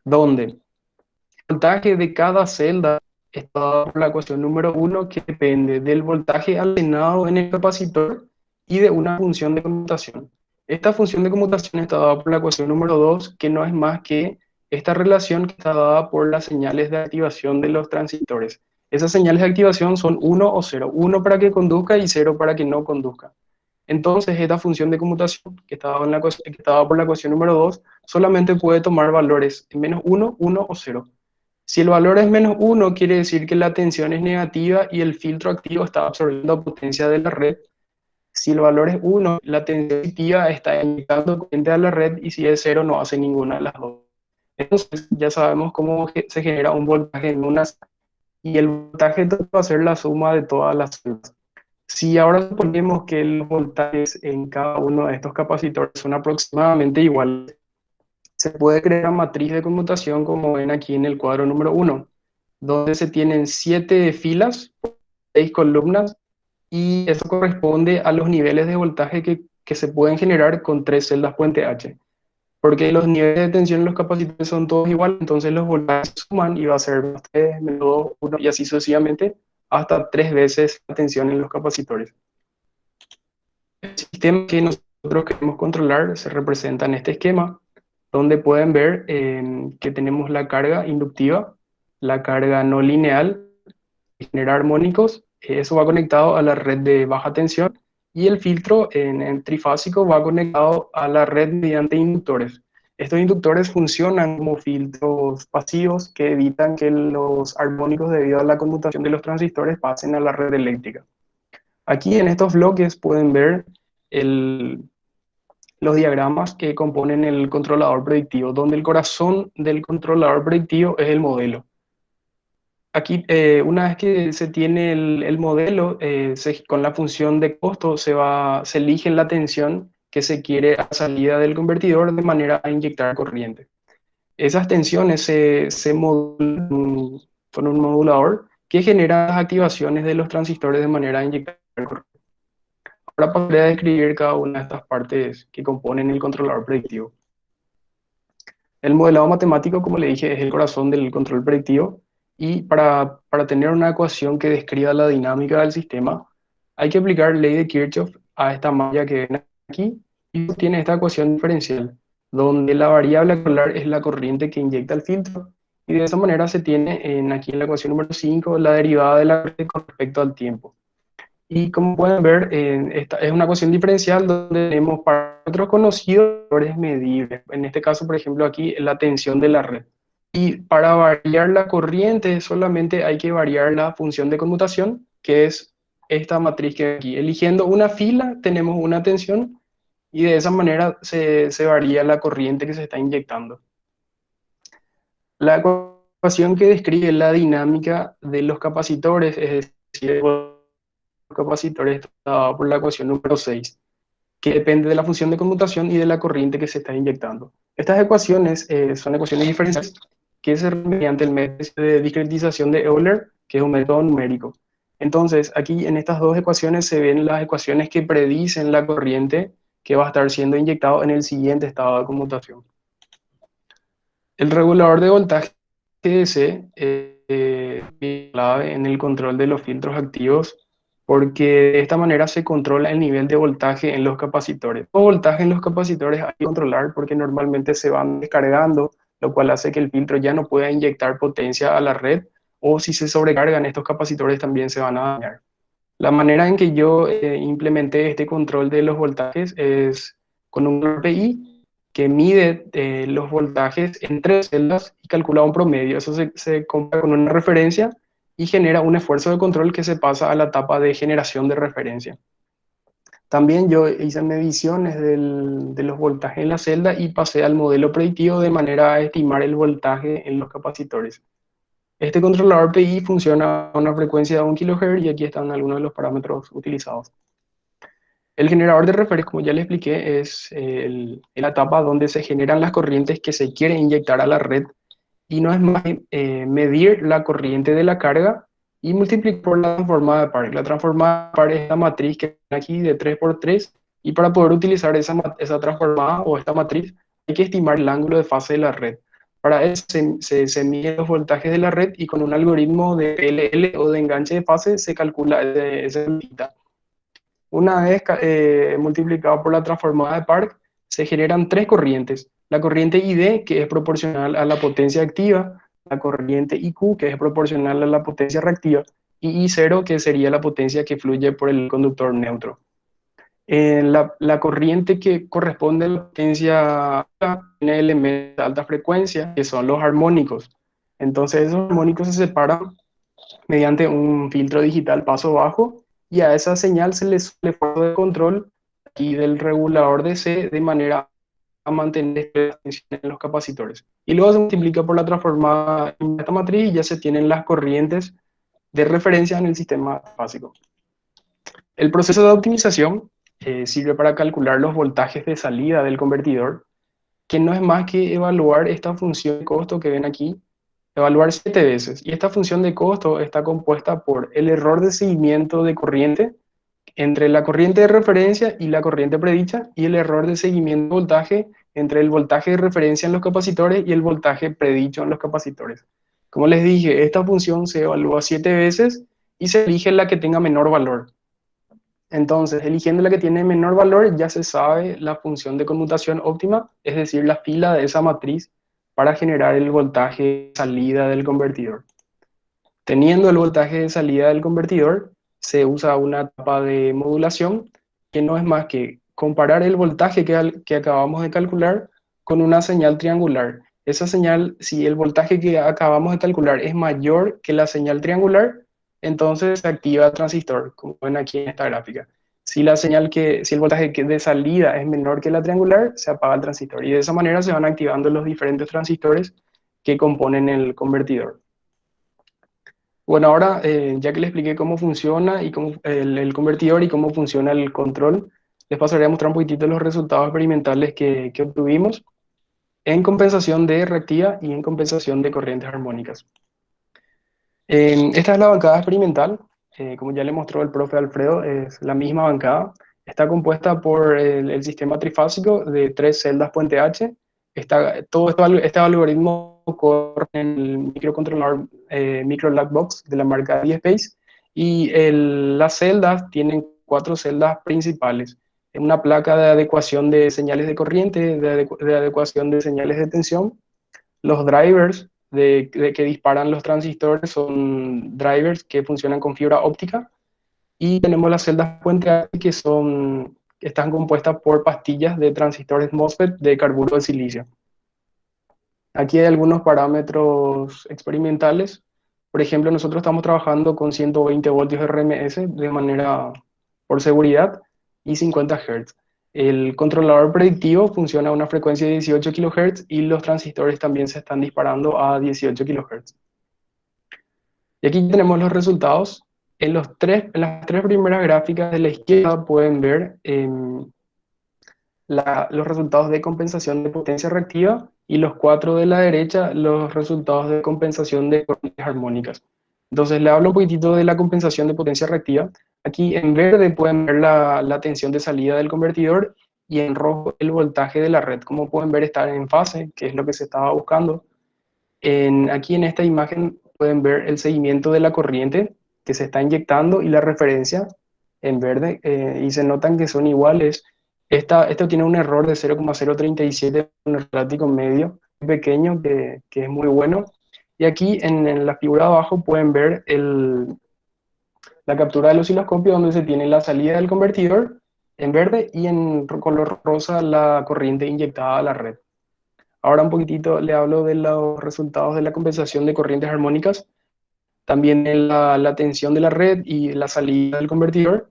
Speaker 7: donde el voltaje de cada celda está dado por la ecuación número 1, que depende del voltaje almacenado en el capacitor y de una función de conmutación. Esta función de conmutación está dada por la ecuación número 2, que no es más que esta relación que está dada por las señales de activación de los transistores. Esas señales de activación son 1 o 0, 1 para que conduzca y 0 para que no conduzca. Entonces, esta función de conmutación que está dada por la ecuación número 2 solamente puede tomar valores en menos 1, 1 o 0. Si el valor es menos 1, quiere decir que la tensión es negativa y el filtro activo está absorbiendo potencia de la red. Si el valor es 1, la tensión positiva está inyectando corriente a la red, y si es 0, no hace ninguna de las dos. Entonces, ya sabemos cómo se genera un voltaje en unas, y el voltaje va a ser la suma de todas las celdas. Si ahora suponemos que los voltajes en cada uno de estos capacitores son aproximadamente iguales, se puede crear una matriz de conmutación como ven aquí en el cuadro número 1, donde se tienen 7 filas, 6 columnas, y eso corresponde a los niveles de voltaje que se pueden generar con 3 celdas puente H. Porque los niveles de tensión en los capacitores son todos iguales, entonces los voltajes se suman y va a ser más 3, menos 2, 1 y así sucesivamente, hasta 3 veces la tensión en los capacitores. El sistema que nosotros queremos controlar se representa en este esquema, donde pueden ver que tenemos la carga inductiva, la carga no lineal, generar armónicos. Eso va conectado a la red de baja tensión y el filtro en trifásico va conectado a la red mediante inductores. Estos inductores funcionan como filtros pasivos que evitan que los armónicos debido a la conmutación de los transistores pasen a la red eléctrica. Aquí en estos bloques pueden ver los diagramas que componen el controlador predictivo, donde el corazón del controlador predictivo es el modelo. Aquí, una vez que se tiene el modelo, con la función de costo se elige la tensión que se quiere a salida del convertidor de manera a inyectar corriente. Esas tensiones se modulan con un modulador que genera las activaciones de los transistores de manera a inyectar corriente. Ahora pasaré a describir cada una de estas partes que componen el controlador predictivo. El modelado matemático, como le dije, es el corazón del control predictivo, y para tener una ecuación que describa la dinámica del sistema, hay que aplicar ley de Kirchhoff a esta malla que ven aquí, y tiene esta ecuación diferencial, donde la variable a calcular es la corriente que inyecta el filtro, y de esa manera se tiene aquí en la ecuación número 5 la derivada de la corriente con respecto al tiempo. Y como pueden ver, esta es una ecuación diferencial donde tenemos parámetros conocidos, valores medibles. En este caso, por ejemplo, aquí la tensión de la red. Y para variar la corriente solamente hay que variar la función de conmutación, que es esta matriz que hay aquí. Eligiendo una fila tenemos una tensión y de esa manera se varía la corriente que se está inyectando. La ecuación que describe la dinámica de los capacitores, es decir, capacitores dado por la ecuación número 6, que depende de la función de conmutación y de la corriente que se está inyectando. Estas ecuaciones son ecuaciones diferenciales que se resuelven mediante el método de discretización de Euler, que es un método numérico. Entonces, aquí en estas dos ecuaciones se ven las ecuaciones que predicen la corriente que va a estar siendo inyectado en el siguiente estado de conmutación. El regulador de voltaje DC es clave en el control de los filtros activos, porque de esta manera se controla el nivel de voltaje en los capacitores. El voltaje en los capacitores hay que controlar porque normalmente se van descargando, lo cual hace que el filtro ya no pueda inyectar potencia a la red, o si se sobrecargan estos capacitores también se van a dañar. La manera en que yo implementé este control de los voltajes es con un RPI que mide los voltajes en 3 celdas y calcula un promedio. Eso se compara con una referencia y genera un esfuerzo de control que se pasa a la etapa de generación de referencia. También yo hice mediciones de los voltajes en la celda y pasé al modelo predictivo de manera a estimar el voltaje en los capacitores. Este controlador PI funciona a una frecuencia de 1 kHz y aquí están algunos de los parámetros utilizados. El generador de referencia, como ya les expliqué, es la etapa donde se generan las corrientes que se quieren inyectar a la red, y no es más medir la corriente de la carga y multiplicar por la transformada de Park. La transformada de Park es la matriz que ven aquí de 3×3, y para poder utilizar esa transformada o esta matriz hay que estimar el ángulo de fase de la red. Para eso se miden los voltajes de la red y con un algoritmo de PLL o de enganche de fase se calcula esa delta. Una vez multiplicado por la transformada de Park, se generan 3 corrientes. La corriente ID, que es proporcional a la potencia activa, la corriente IQ, que es proporcional a la potencia reactiva, y I0, que sería la potencia que fluye por el conductor neutro. La corriente que corresponde a la potencia alta tiene elementos de alta frecuencia, que son los armónicos. Entonces esos armónicos se separan mediante un filtro digital paso bajo, y a esa señal se le suele esfuerzo de control aquí del regulador DC de manera a mantener la tensión en los capacitores. Y luego se multiplica por la transformada en esta matriz y ya se tienen las corrientes de referencia en el sistema básico. El proceso de optimización sirve para calcular los voltajes de salida del convertidor, que no es más que evaluar esta función de costo que ven aquí, evaluar 7 veces. Y esta función de costo está compuesta por el error de seguimiento de corriente entre la corriente de referencia y la corriente predicha, y el error de seguimiento de voltaje entre el voltaje de referencia en los capacitores y el voltaje predicho en los capacitores. Como les dije, esta función se evalúa 7 veces y se elige la que tenga menor valor. Entonces, eligiendo la que tiene menor valor, ya se sabe la función de conmutación óptima, es decir, la fila de esa matriz para generar el voltaje de salida del convertidor. Teniendo el voltaje de salida del convertidor, se usa una etapa de modulación que no es más que comparar el voltaje que acabamos de calcular con una señal triangular. Esa señal, si el voltaje que acabamos de calcular es mayor que la señal triangular, entonces se activa el transistor, como ven aquí en esta gráfica. Si el voltaje de salida es menor que la triangular, se apaga el transistor. Y de esa manera se van activando los diferentes transistores que componen el convertidor. Bueno, ahora ya que les expliqué cómo funciona y cómo, el convertidor y cómo funciona el control, les pasaré a mostrar un poquitito los resultados experimentales que obtuvimos en compensación de reactiva y en compensación de corrientes armónicas. Esta es la bancada experimental. Como ya le mostró el profe Alfredo, es la misma bancada. Está compuesta por el sistema trifásico de 3 celdas puente H. Este algoritmo corre en el microcontrolador MicroLackbox de la marca DSpace, y las celdas tienen 4 celdas principales. Una placa de adecuación de señales de corriente, de adecuación de señales de tensión. Los drivers que disparan los transistores son drivers que funcionan con fibra óptica. Y tenemos las celdas puente A que están compuestas por pastillas de transistores MOSFET de carburo de silicio. Aquí hay algunos parámetros experimentales. Por ejemplo, nosotros estamos trabajando con 120 voltios RMS de manera por seguridad y 50 Hz. El controlador predictivo funciona a una frecuencia de 18 kHz y los transistores también se están disparando a 18 kHz. Y aquí tenemos los resultados. En las tres primeras gráficas de la izquierda pueden ver los resultados de compensación de potencia reactiva, y los 4 de la derecha los resultados de compensación de corrientes armónicas. Entonces le hablo un poquitito de la compensación de potencia reactiva. Aquí en verde pueden ver la tensión de salida del convertidor, y en rojo el voltaje de la red. Como pueden ver, está en fase, que es lo que se estaba buscando. Aquí en esta imagen pueden ver el seguimiento de la corriente que se está inyectando y la referencia en verde, y se notan que son iguales. Esto tiene un error de 0,037, un errático medio pequeño que es muy bueno. Y aquí en la figura de abajo pueden ver la captura del osciloscopio, donde se tiene la salida del convertidor en verde y en color rosa la corriente inyectada a la red. Ahora un poquitito le hablo de los resultados de la compensación de corrientes armónicas, también en la tensión de la red y la salida del convertidor.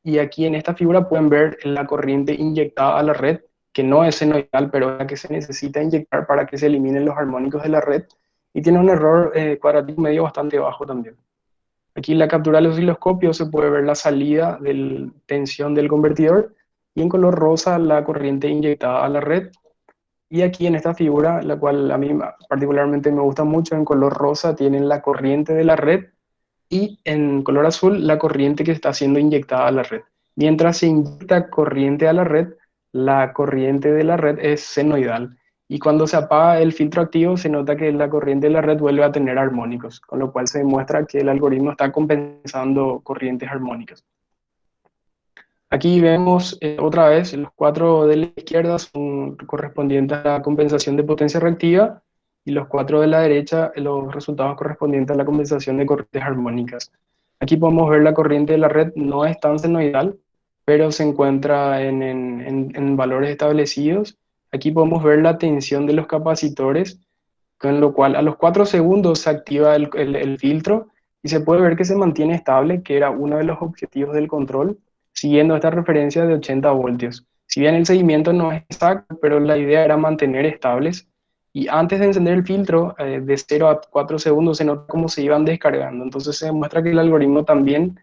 Speaker 7: Y aquí en esta figura pueden ver la corriente inyectada a la red, que no es senoidal, pero es la que se necesita inyectar para que se eliminen los armónicos de la red, y tiene un error cuadrático medio bastante bajo también. Aquí en la captura del osciloscopio se puede ver la salida de tensión del convertidor, y en color rosa la corriente inyectada a la red. Y aquí en esta figura, la cual a mí particularmente me gusta mucho, en color rosa tienen la corriente de la red, y en color azul la corriente que está siendo inyectada a la red. Mientras se inyecta corriente a la corriente de la red es senoidal. Y cuando se apaga el filtro activo, se nota que la corriente de la red vuelve a tener armónicos, con lo cual se demuestra que el algoritmo está compensando corrientes armónicas. Aquí vemos otra vez los 4 de la izquierda son correspondientes a la compensación de potencia reactiva, y los 4 de la derecha los resultados correspondientes a la compensación de corrientes armónicas. Aquí podemos ver la corriente de la red no es tan senoidal, pero se encuentra en valores establecidos. Aquí podemos ver la tensión de los capacitores, con lo cual a los 4 segundos se activa el filtro, y se puede ver que se mantiene estable, que era uno de los objetivos del control, siguiendo esta referencia de 80 voltios. Si bien el seguimiento no es exacto, pero la idea era mantener estables. Y antes de encender el filtro, de 0 a 4 segundos, se nota cómo se iban descargando. Entonces se demuestra que el algoritmo también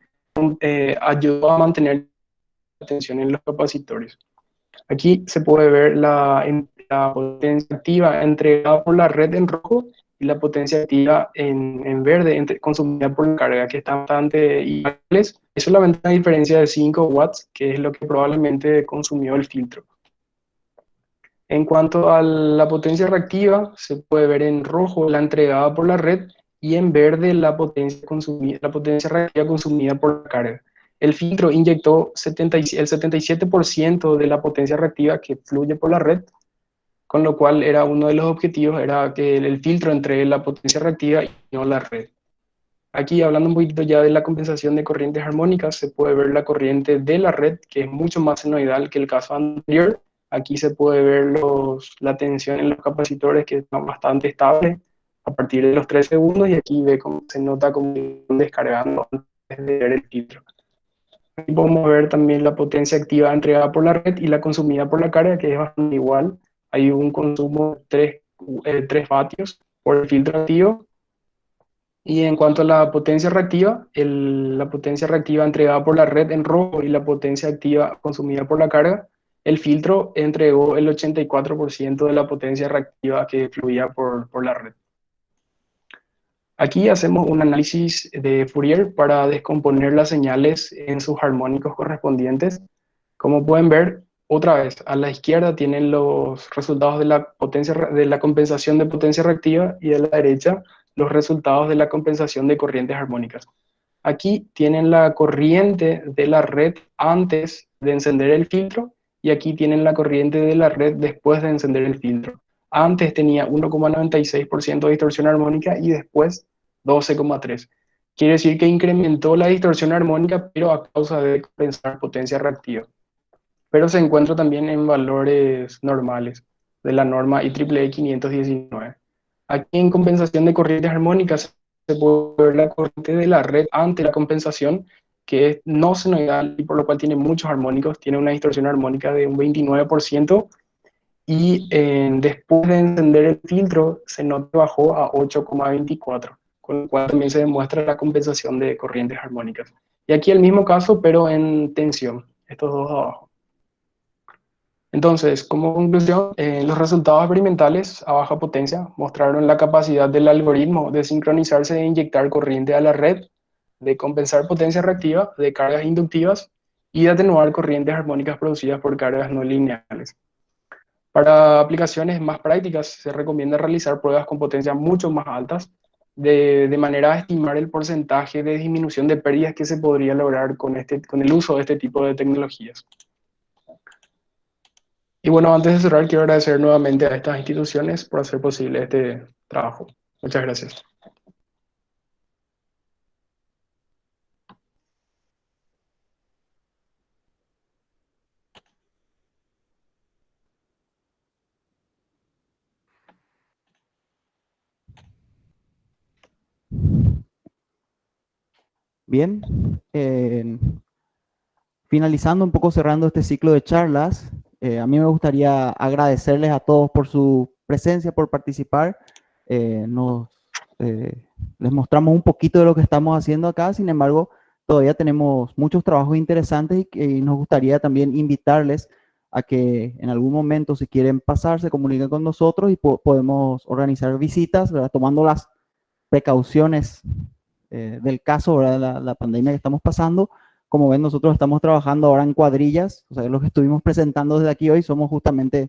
Speaker 7: ayudó a mantener la tensión en los capacitores. Aquí se puede ver la potencia activa entregada por la red en rojo, y la potencia activa en verde consumida por la carga, que están bastante iguales. Es solamente una diferencia de 5 watts, que es lo que probablemente consumió el filtro. En cuanto a la potencia reactiva, se puede ver en rojo la entregada por la red, y en verde la potencia reactiva consumida por la carga. El filtro inyectó el 77% de la potencia reactiva que fluye por la red, con lo cual era uno de los objetivos, era que el filtro entregue la potencia reactiva y no la red. Aquí, hablando un poquito ya de la compensación de corrientes armónicas, se puede ver la corriente de la red, que es mucho más senoidal que el caso anterior. Aquí se puede ver la tensión en los capacitores, que están bastante estables a partir de los 3 segundos, y aquí ve cómo se nota como descargando antes de ver el filtro. Aquí podemos ver también la potencia activa entregada por la red y la consumida por la carga, que es bastante igual. Hay un consumo de 3 vatios por el filtro activo. Y en cuanto a la potencia reactiva, la potencia reactiva entregada por la red en rojo y la potencia activa consumida por la carga, el filtro entregó el 84% de la potencia reactiva que fluía por la red. Aquí hacemos un análisis de Fourier para descomponer las señales en sus armónicos correspondientes. Como pueden ver, otra vez, a la izquierda tienen los resultados de la compensación de potencia reactiva, y a la derecha los resultados de la compensación de corrientes armónicas. Aquí tienen la corriente de la red antes de encender el filtro, y aquí tienen la corriente de la red después de encender el filtro. Antes tenía 1,96% de distorsión armónica y después 12,3%. Quiere decir que incrementó la distorsión armónica, pero a causa de compensar potencia reactiva. Pero se encuentra también en valores normales de la norma IEEE 519. Aquí, en compensación de corrientes armónicas, se puede ver la corriente de la red ante la compensación, que es no senoidal y por lo cual tiene muchos armónicos, tiene una distorsión armónica de un 29%, y después de encender el filtro se nota que bajó a 8,24, con lo cual también se demuestra la compensación de corrientes armónicas. Y aquí el mismo caso, pero en tensión, estos dos abajo. Entonces, como conclusión, los resultados experimentales a baja potencia mostraron la capacidad del algoritmo de sincronizarse e inyectar corriente a la red, de compensar potencia reactiva de cargas inductivas y de atenuar corrientes armónicas producidas por cargas no lineales. Para aplicaciones más prácticas, se recomienda realizar pruebas con potencias mucho más altas, de manera a estimar el porcentaje de disminución de pérdidas que se podría lograr con el uso de este tipo de tecnologías. Y bueno, antes de cerrar, quiero agradecer nuevamente a estas instituciones por hacer posible este trabajo. Muchas gracias.
Speaker 1: Bien, finalizando un poco, cerrando este ciclo de charlas, a mí me gustaría agradecerles a todos por su presencia, por participar. Les mostramos un poquito de lo que estamos haciendo acá. Sin embargo, todavía tenemos muchos trabajos interesantes, y nos gustaría también invitarles a que en algún momento, si quieren pasar, se comuniquen con nosotros y podemos organizar visitas, ¿verdad? Tomando las precauciones del caso, ¿verdad? La pandemia que estamos pasando. Como ven, nosotros estamos trabajando ahora en cuadrillas, o sea, lo que estuvimos presentando desde aquí hoy somos justamente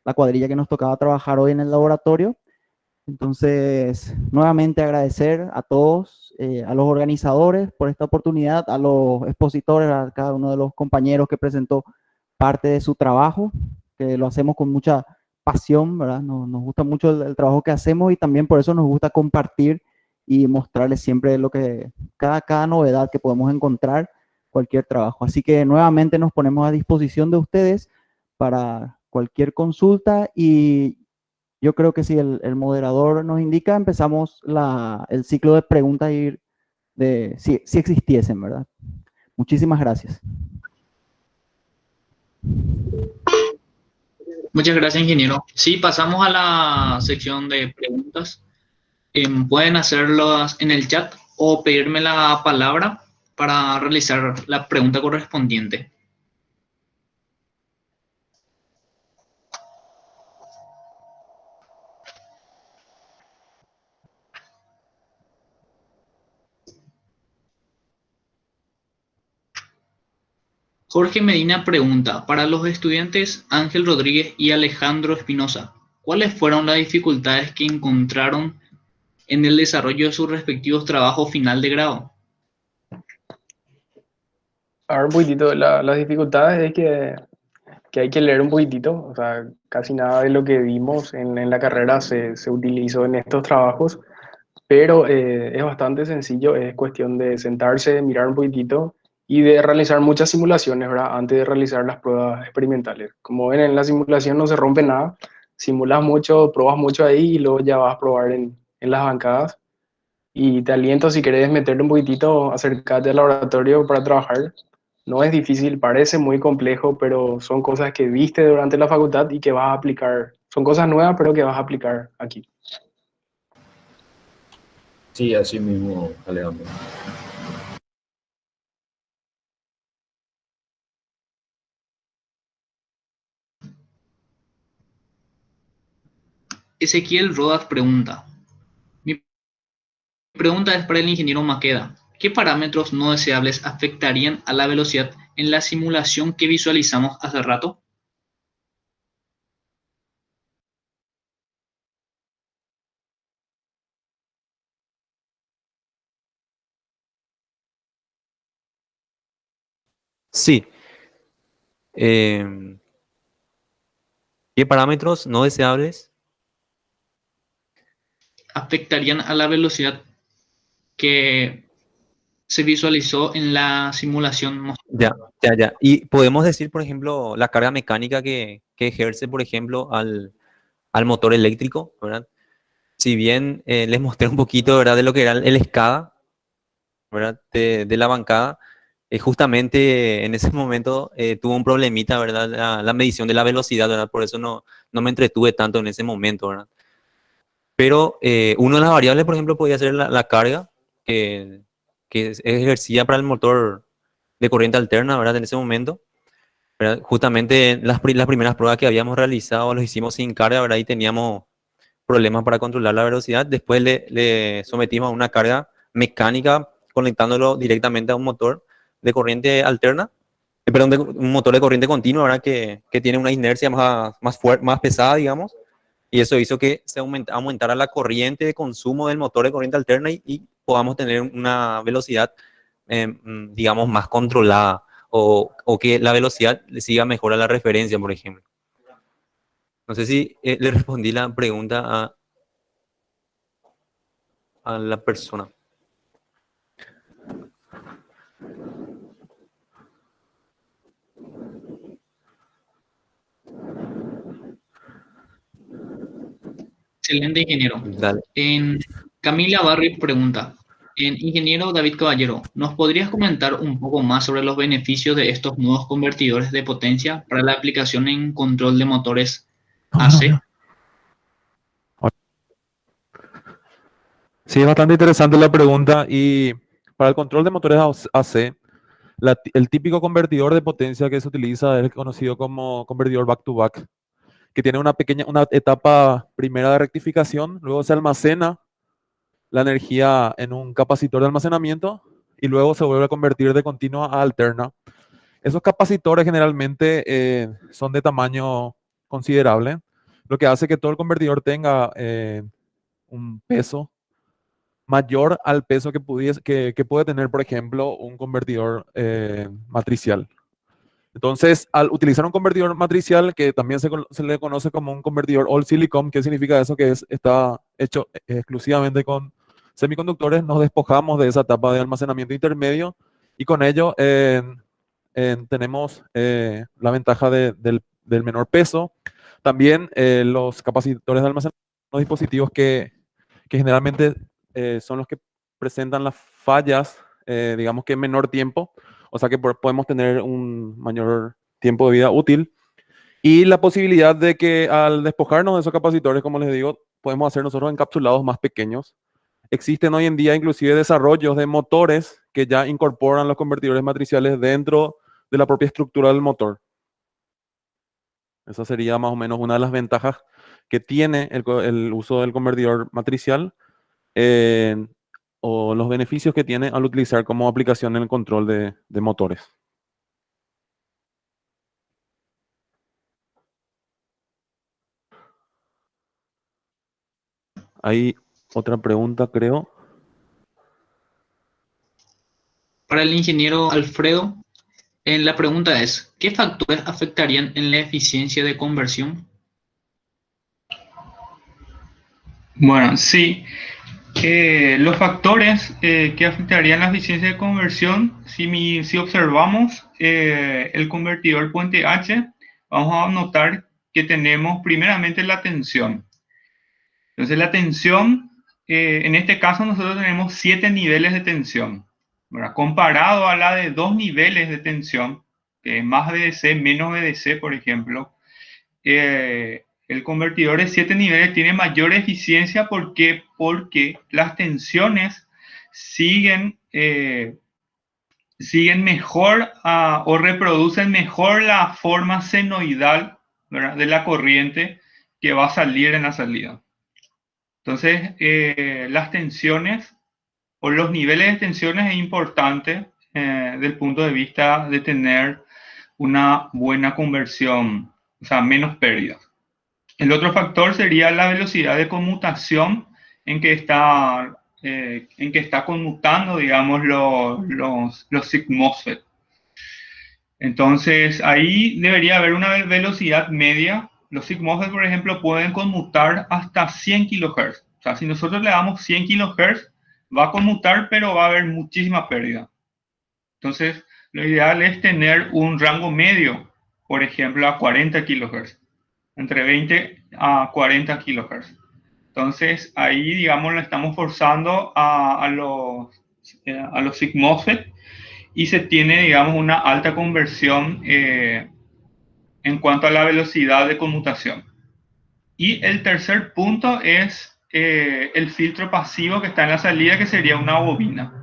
Speaker 1: la cuadrilla que nos tocaba trabajar hoy en el laboratorio. Entonces, nuevamente agradecer a todos, a los organizadores por esta oportunidad, a los expositores, a cada uno de los compañeros que presentó parte de su trabajo, que lo hacemos con mucha pasión, ¿verdad? Nos gusta mucho el trabajo que hacemos, y también por eso nos gusta compartir y mostrarles siempre lo que, cada novedad que podemos encontrar, cualquier trabajo. Así que nuevamente nos ponemos a disposición de ustedes para cualquier consulta, y yo creo que si el moderador nos indica, empezamos el ciclo de preguntas si existiesen, ¿verdad? Muchísimas gracias.
Speaker 2: Muchas gracias, ingeniero. Sí, pasamos a la sección de preguntas. Pueden hacerlas en el chat o pedirme la palabra para realizar la pregunta correspondiente. Jorge Medina pregunta, para los estudiantes Ángel Rodríguez y Alejandro Espinosa, ¿cuáles fueron las dificultades que encontraron en el desarrollo de sus respectivos trabajos final de grado?
Speaker 7: A ver, un poquitito, las dificultades es que hay que leer un poquitito, o sea, casi nada de lo que vimos en la carrera se utilizó en estos trabajos. pero es bastante sencillo, es cuestión de sentarse, mirar un poquitito y de realizar muchas simulaciones, ¿verdad? Antes de realizar las pruebas experimentales. Como ven, en la simulación no se rompe nada, simulas mucho, pruebas mucho ahí y luego ya vas a probar en las bancadas. Y te aliento, si querés meterte un poquitito, acércate al laboratorio para trabajar. No es difícil, parece muy complejo, pero son cosas que viste durante la facultad y que vas a aplicar. Son cosas nuevas, pero que vas a aplicar aquí.
Speaker 4: Sí, así mismo, Alejandro.
Speaker 2: Ezequiel Rodas pregunta. Mi pregunta es para el ingeniero Maqueda. ¿Qué parámetros no deseables afectarían a la velocidad en la simulación que visualizamos hace rato?
Speaker 6: Sí. em, ¿Qué parámetros no deseables?
Speaker 2: Afectarían a la velocidad que se visualizó en la simulación.
Speaker 6: Ya, ya, ya. Y podemos decir, por ejemplo, la carga mecánica que ejerce, por ejemplo, al motor eléctrico, ¿verdad? Si bien les mostré un poquito, ¿verdad?, de lo que era el SCADA, ¿verdad?, de la bancada, justamente en ese momento tuvo un problemita, ¿verdad?, la medición de la velocidad, ¿verdad? Por eso no me entretuve tanto en ese momento, ¿verdad? Pero una de las variables, por ejemplo, podía ser la carga que, que ejercía para el motor de corriente alterna, ¿verdad?, en ese momento. ¿Verdad? Justamente las primeras pruebas que habíamos realizado los hicimos sin carga, ¿verdad? Y teníamos problemas para controlar la velocidad. Después le sometimos a una carga mecánica conectándolo directamente a un motor de corriente alterna, perdón, un motor de corriente continua, ¿verdad? Que tiene una inercia más pesada, digamos. Y eso hizo que se aumentara la corriente de consumo del motor de corriente alterna y podamos tener una velocidad, digamos, más controlada o que la velocidad le siga mejor a la referencia, por ejemplo. No sé si le respondí la pregunta a la persona.
Speaker 2: Excelente, ingeniero.
Speaker 6: Dale.
Speaker 2: Camila Barri pregunta. Ingeniero David Caballero, ¿nos podrías comentar un poco más sobre los beneficios de estos nuevos convertidores de potencia para la aplicación en control de motores AC?
Speaker 5: Sí, es bastante interesante la pregunta y para el control de motores AC, el típico convertidor de potencia que se utiliza es conocido como convertidor back-to-back, que tiene una etapa primera de rectificación, luego se almacena la energía en un capacitor de almacenamiento y luego se vuelve a convertir de continua a alterna. Esos capacitores generalmente son de tamaño considerable, lo que hace que todo el convertidor tenga un peso mayor al peso que puede tener, por ejemplo, un convertidor matricial. Entonces, al utilizar un convertidor matricial, que también se le conoce como un convertidor all silicon, ¿qué significa eso? Que está hecho exclusivamente con semiconductores, nos despojamos de esa etapa de almacenamiento intermedio y con ello tenemos la ventaja del menor peso. También los capacitores de almacenamiento son dispositivos que generalmente son los que presentan las fallas, digamos que en menor tiempo, o sea que podemos tener un mayor tiempo de vida útil. Y la posibilidad de que al despojarnos de esos capacitores, como les digo, podemos hacer nosotros encapsulados más pequeños. Existen hoy en día inclusive desarrollos de motores que ya incorporan los convertidores matriciales dentro de la propia estructura del motor. Esa sería más o menos una de las ventajas que tiene el uso del convertidor matricial eh, o los beneficios que tiene al utilizar como aplicación en el control de motores. Hay otra pregunta, creo.
Speaker 2: Para el ingeniero Alfredo, la pregunta es, ¿qué factores afectarían en la eficiencia de conversión?
Speaker 8: Bueno, sí. Los factores que afectarían la eficiencia de conversión, si observamos el convertidor puente H, vamos a notar que tenemos primeramente la tensión. Entonces la tensión, en este caso nosotros tenemos 7 niveles de tensión, ¿verdad? Comparado a la de 2 niveles de tensión, que es más VDC, menos VDC, por ejemplo, el convertidor de 7 niveles tiene mayor eficiencia. ¿Por qué? Porque las tensiones siguen mejor o reproducen mejor la forma senoidal, ¿verdad?, de la corriente que va a salir en la salida. Entonces, las tensiones o los niveles de tensiones es importante desde el punto de vista de tener una buena conversión, o sea, menos pérdidas. El otro factor sería la velocidad de conmutación en que está conmutando, digamos, los SiC MOSFET. Entonces, ahí debería haber una velocidad media. Los SiC MOSFET, por ejemplo, pueden conmutar hasta 100 kHz. O sea, si nosotros le damos 100 kHz, va a conmutar, pero va a haber muchísima pérdida. Entonces, lo ideal es tener un rango medio, por ejemplo, a 40 kHz. Entre 20 a 40 kHz. Entonces, ahí, digamos, le estamos forzando a los SiC MOSFET y se tiene, digamos, una alta conversión en cuanto a la velocidad de conmutación. Y el tercer punto es el filtro pasivo que está en la salida, que sería una bobina,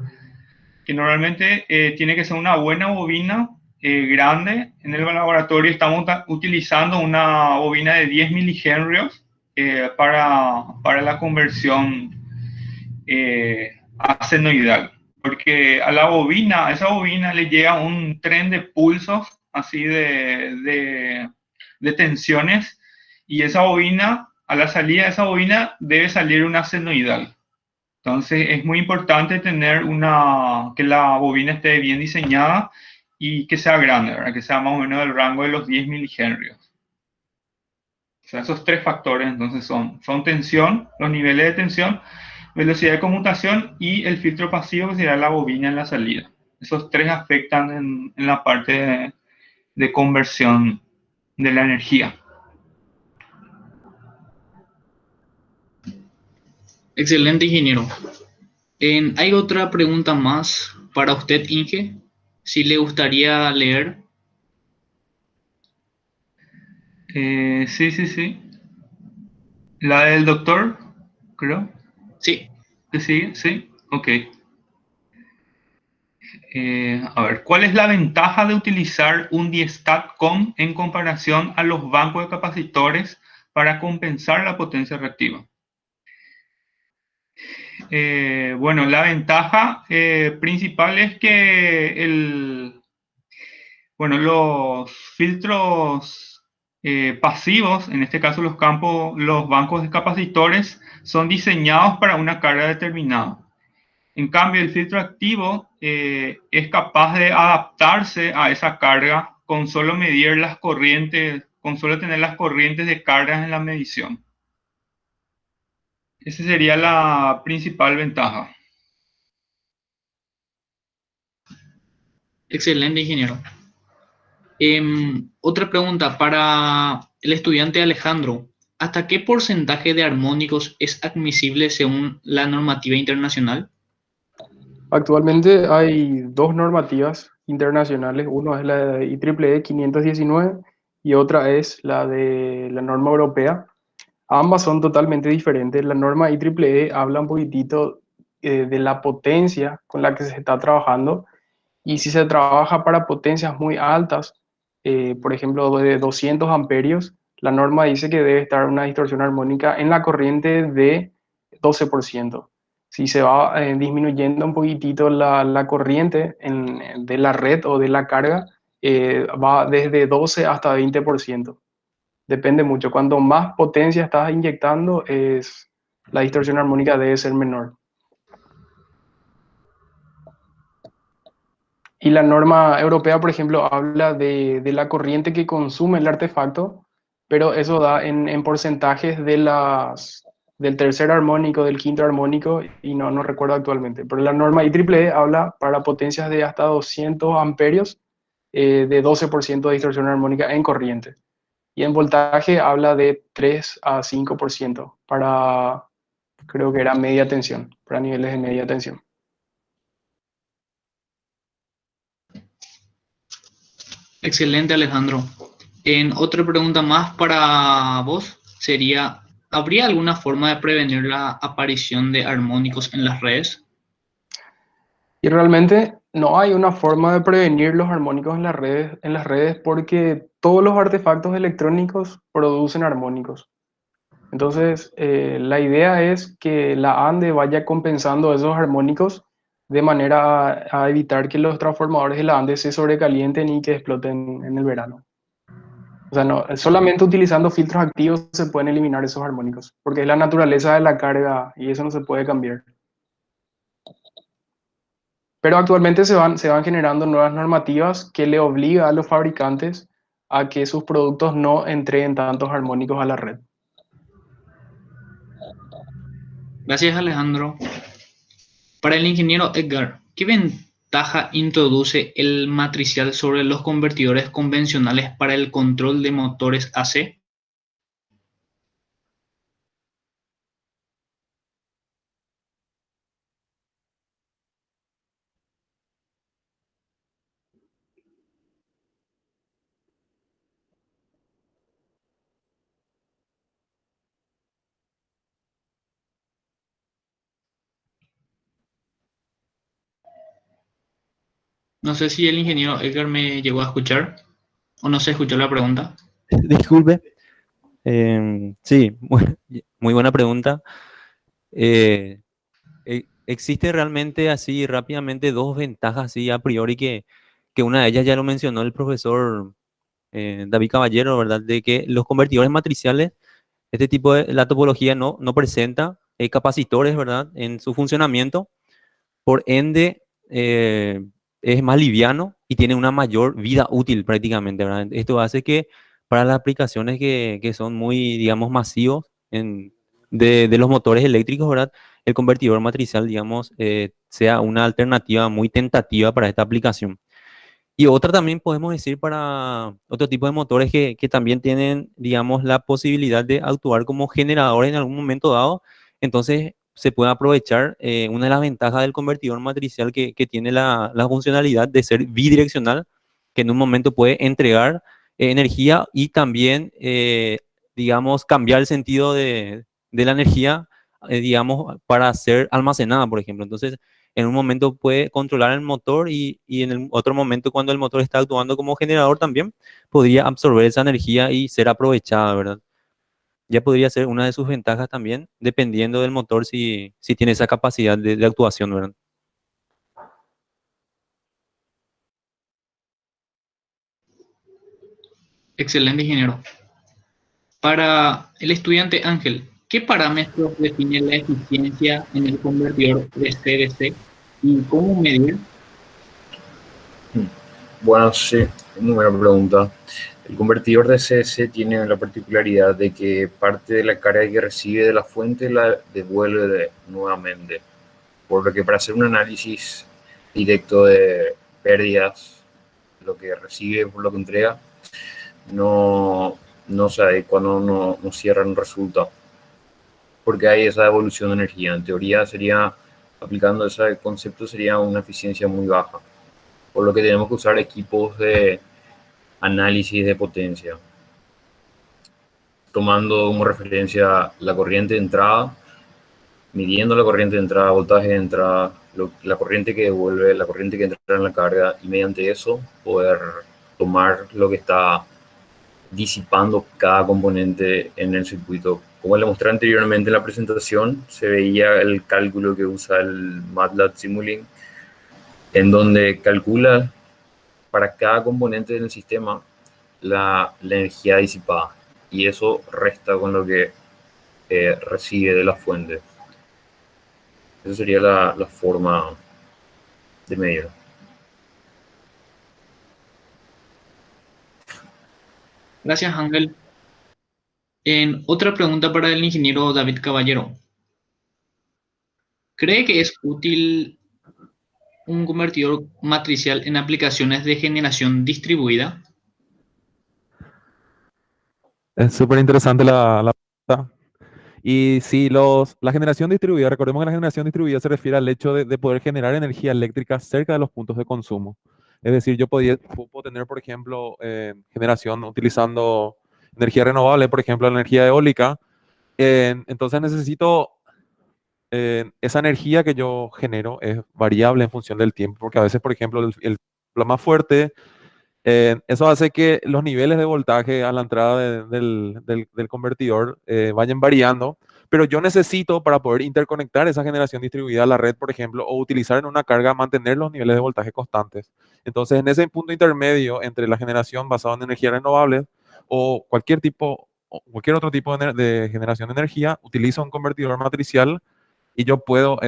Speaker 8: que normalmente tiene que ser una buena bobina grande. En el laboratorio estamos utilizando una bobina de 10 milihenrios para la conversión a senoidal, porque a esa bobina le llega un tren de pulsos así de tensiones, y esa bobina, a la salida de esa bobina debe salir una senoidal. Entonces es muy importante tener que la bobina esté bien diseñada y que sea grande, ¿verdad?, que sea más o menos del rango de los 10 milihenrios. O sea, esos tres factores entonces son tensión, los niveles de tensión, velocidad de conmutación y el filtro pasivo, que será la bobina en la salida. Esos tres afectan en la parte de conversión de la energía.
Speaker 2: Excelente, ingeniero. ¿Hay otra pregunta más para usted, Inge? Si le gustaría leer.
Speaker 8: Sí. La del doctor, creo.
Speaker 2: Sí.
Speaker 8: ¿Que sigue? Sí. Ok. A ver, ¿cuál es la ventaja de utilizar un DieStat-Com en comparación a los bancos de capacitores para compensar la potencia reactiva? Bueno, la ventaja principal es que los filtros pasivos, en este caso los bancos de capacitores, son diseñados para una carga determinada. En cambio, el filtro activo es capaz de adaptarse a esa carga con solo medir las corrientes, con solo tener las corrientes de cargas en la medición. Esa sería la principal ventaja.
Speaker 2: Excelente, ingeniero. Otra pregunta para el estudiante Alejandro. ¿Hasta qué porcentaje de armónicos es admisible según la normativa internacional?
Speaker 7: Actualmente hay dos normativas internacionales, una es la de IEEE 519 y otra es la de la norma europea. Ambas son totalmente diferentes. La norma IEEE habla un poquitito de la potencia con la que se está trabajando, y si se trabaja para potencias muy altas, por ejemplo de 200 amperios, la norma dice que debe estar una distorsión armónica en la corriente de 12%. Si se va disminuyendo un poquitito la corriente de la red o de la carga, va desde 12 hasta 20%. Depende mucho. Cuanto más potencia estás inyectando, la distorsión armónica debe ser menor. Y la norma europea, por ejemplo, habla de la corriente que consume el artefacto, pero eso da en porcentajes del tercer armónico, del quinto armónico, y no recuerdo actualmente. Pero la norma IEEE habla para potencias de hasta 200 amperios de 12% de distorsión armónica en corriente. Y en voltaje habla de 3 a 5% para, creo que era media tensión, para niveles de media tensión.
Speaker 2: Excelente, Alejandro. En otra pregunta más para vos sería, ¿habría alguna forma de prevenir la aparición de armónicos en las redes?
Speaker 7: Y realmente no hay una forma de prevenir los armónicos en las redes porque todos los artefactos electrónicos producen armónicos. Entonces, la idea es que la ANDE vaya compensando esos armónicos de manera a evitar que los transformadores de la ANDE se sobrecalienten y que exploten en el verano. O sea, no, solamente utilizando filtros activos se pueden eliminar esos armónicos, porque es la naturaleza de la carga y eso no se puede cambiar. Pero actualmente se van generando nuevas normativas que le obligan a los fabricantes a que sus productos no entreguen tantos armónicos a la red.
Speaker 2: Gracias, Alejandro. Para el ingeniero Edgar, ¿qué ventaja introduce el matricial sobre los convertidores convencionales para el control de motores AC? No sé si el ingeniero Edgar me llegó a escuchar o no se escuchó la pregunta.
Speaker 6: Disculpe. Sí, muy buena pregunta. Eh, existe realmente así rápidamente dos ventajas así a priori que una de ellas ya lo mencionó el profesor David Caballero, ¿verdad? De que los convertidores matriciales, este tipo de la topología no presenta capacitores, ¿verdad? En su funcionamiento, por ende es más liviano y tiene una mayor vida útil prácticamente, ¿verdad? Esto hace que para las aplicaciones que son muy, digamos, masivos de los motores eléctricos, ¿verdad? El convertidor matricial, digamos, sea una alternativa muy tentativa para esta aplicación. Y otra también podemos decir para otro tipo de motores que también tienen, digamos, la posibilidad de actuar como generadores en algún momento dado. Entonces, se puede aprovechar una de las ventajas del convertidor matricial que tiene la funcionalidad de ser bidireccional, que en un momento puede entregar energía y también, digamos, cambiar el sentido de la energía, digamos, para ser almacenada, por ejemplo. Entonces, en un momento puede controlar el motor y en el otro momento cuando el motor está actuando como generador también podría absorber esa energía y ser aprovechada, ¿verdad? Ya podría ser una de sus ventajas también, dependiendo del motor si tiene esa capacidad de actuación, ¿verdad?
Speaker 2: Excelente, ingeniero. Para el estudiante Ángel, ¿qué parámetros define la eficiencia en el convertidor de C-DC y cómo medir?
Speaker 4: Bueno, sí, muy buena pregunta. El convertidor de CS tiene la particularidad de que parte de la carga que recibe de la fuente la devuelve nuevamente, por lo que para hacer un análisis directo de pérdidas, lo que recibe por lo que entrega, no se adecua, no cierra un resultado, porque hay esa devolución de energía. En teoría sería, aplicando ese concepto, sería una eficiencia muy baja, por lo que tenemos que usar equipos de análisis de potencia, tomando como referencia la corriente de entrada, midiendo la corriente de entrada, voltaje de entrada, la corriente que devuelve, la corriente que entra en la carga, y mediante eso poder tomar lo que está disipando cada componente en el circuito. Como le mostré anteriormente en la presentación, se veía el cálculo que usa el MATLAB Simulink, en donde calcula para cada componente del sistema la energía disipada, y eso resta con lo que recibe de la fuente. Esa sería la forma de medir.
Speaker 2: Gracias, Ángel. Otra pregunta para el ingeniero David Caballero. ¿Cree que es útil un convertidor matricial en aplicaciones de generación distribuida?
Speaker 5: Es súper interesante la pregunta. Y sí, la generación distribuida, recordemos que la generación distribuida se refiere al hecho de poder generar energía eléctrica cerca de los puntos de consumo. Es decir, yo puedo tener, por ejemplo, generación utilizando energía renovable, por ejemplo, la energía eólica. Entonces necesito esa energía que yo genero es variable en función del tiempo, porque a veces, por ejemplo, el más fuerte, eso hace que los niveles de voltaje a la entrada del convertidor vayan variando, pero yo necesito para poder interconectar esa generación distribuida a la red, por ejemplo, o utilizar en una carga, mantener los niveles de voltaje constantes. Entonces, en ese punto intermedio entre la generación basada en energías renovables o cualquier otro tipo de generación de energía, utilizo un convertidor matricial y yo puedo,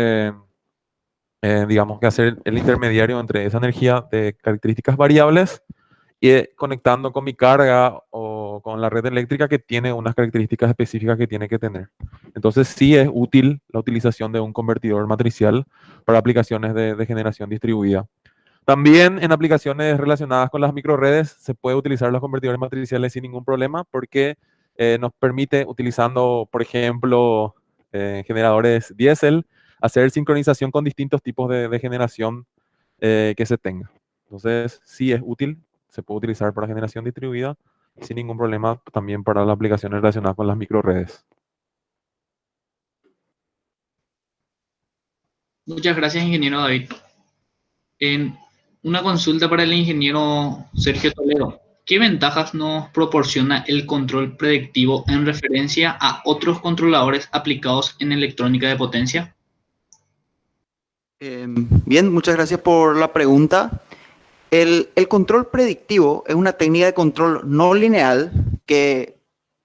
Speaker 5: digamos que hacer el intermediario entre esa energía de características variables y conectando con mi carga o con la red eléctrica que tiene unas características específicas que tiene que tener. Entonces sí es útil la utilización de un convertidor matricial para aplicaciones de generación distribuida. También en aplicaciones relacionadas con las microredes se puede utilizar los convertidores matriciales sin ningún problema porque nos permite, utilizando, por ejemplo, generadores diésel, hacer sincronización con distintos tipos de generación que se tenga. Entonces, sí es útil, se puede utilizar para generación distribuida sin ningún problema también para las aplicaciones relacionadas con las microredes.
Speaker 2: Muchas gracias, ingeniero David. Una consulta para el ingeniero Sergio Toledo. ¿Qué ventajas nos proporciona el control predictivo en referencia a otros controladores aplicados en electrónica de potencia?
Speaker 1: Bien, muchas gracias por la pregunta. El control predictivo es una técnica de control no lineal que,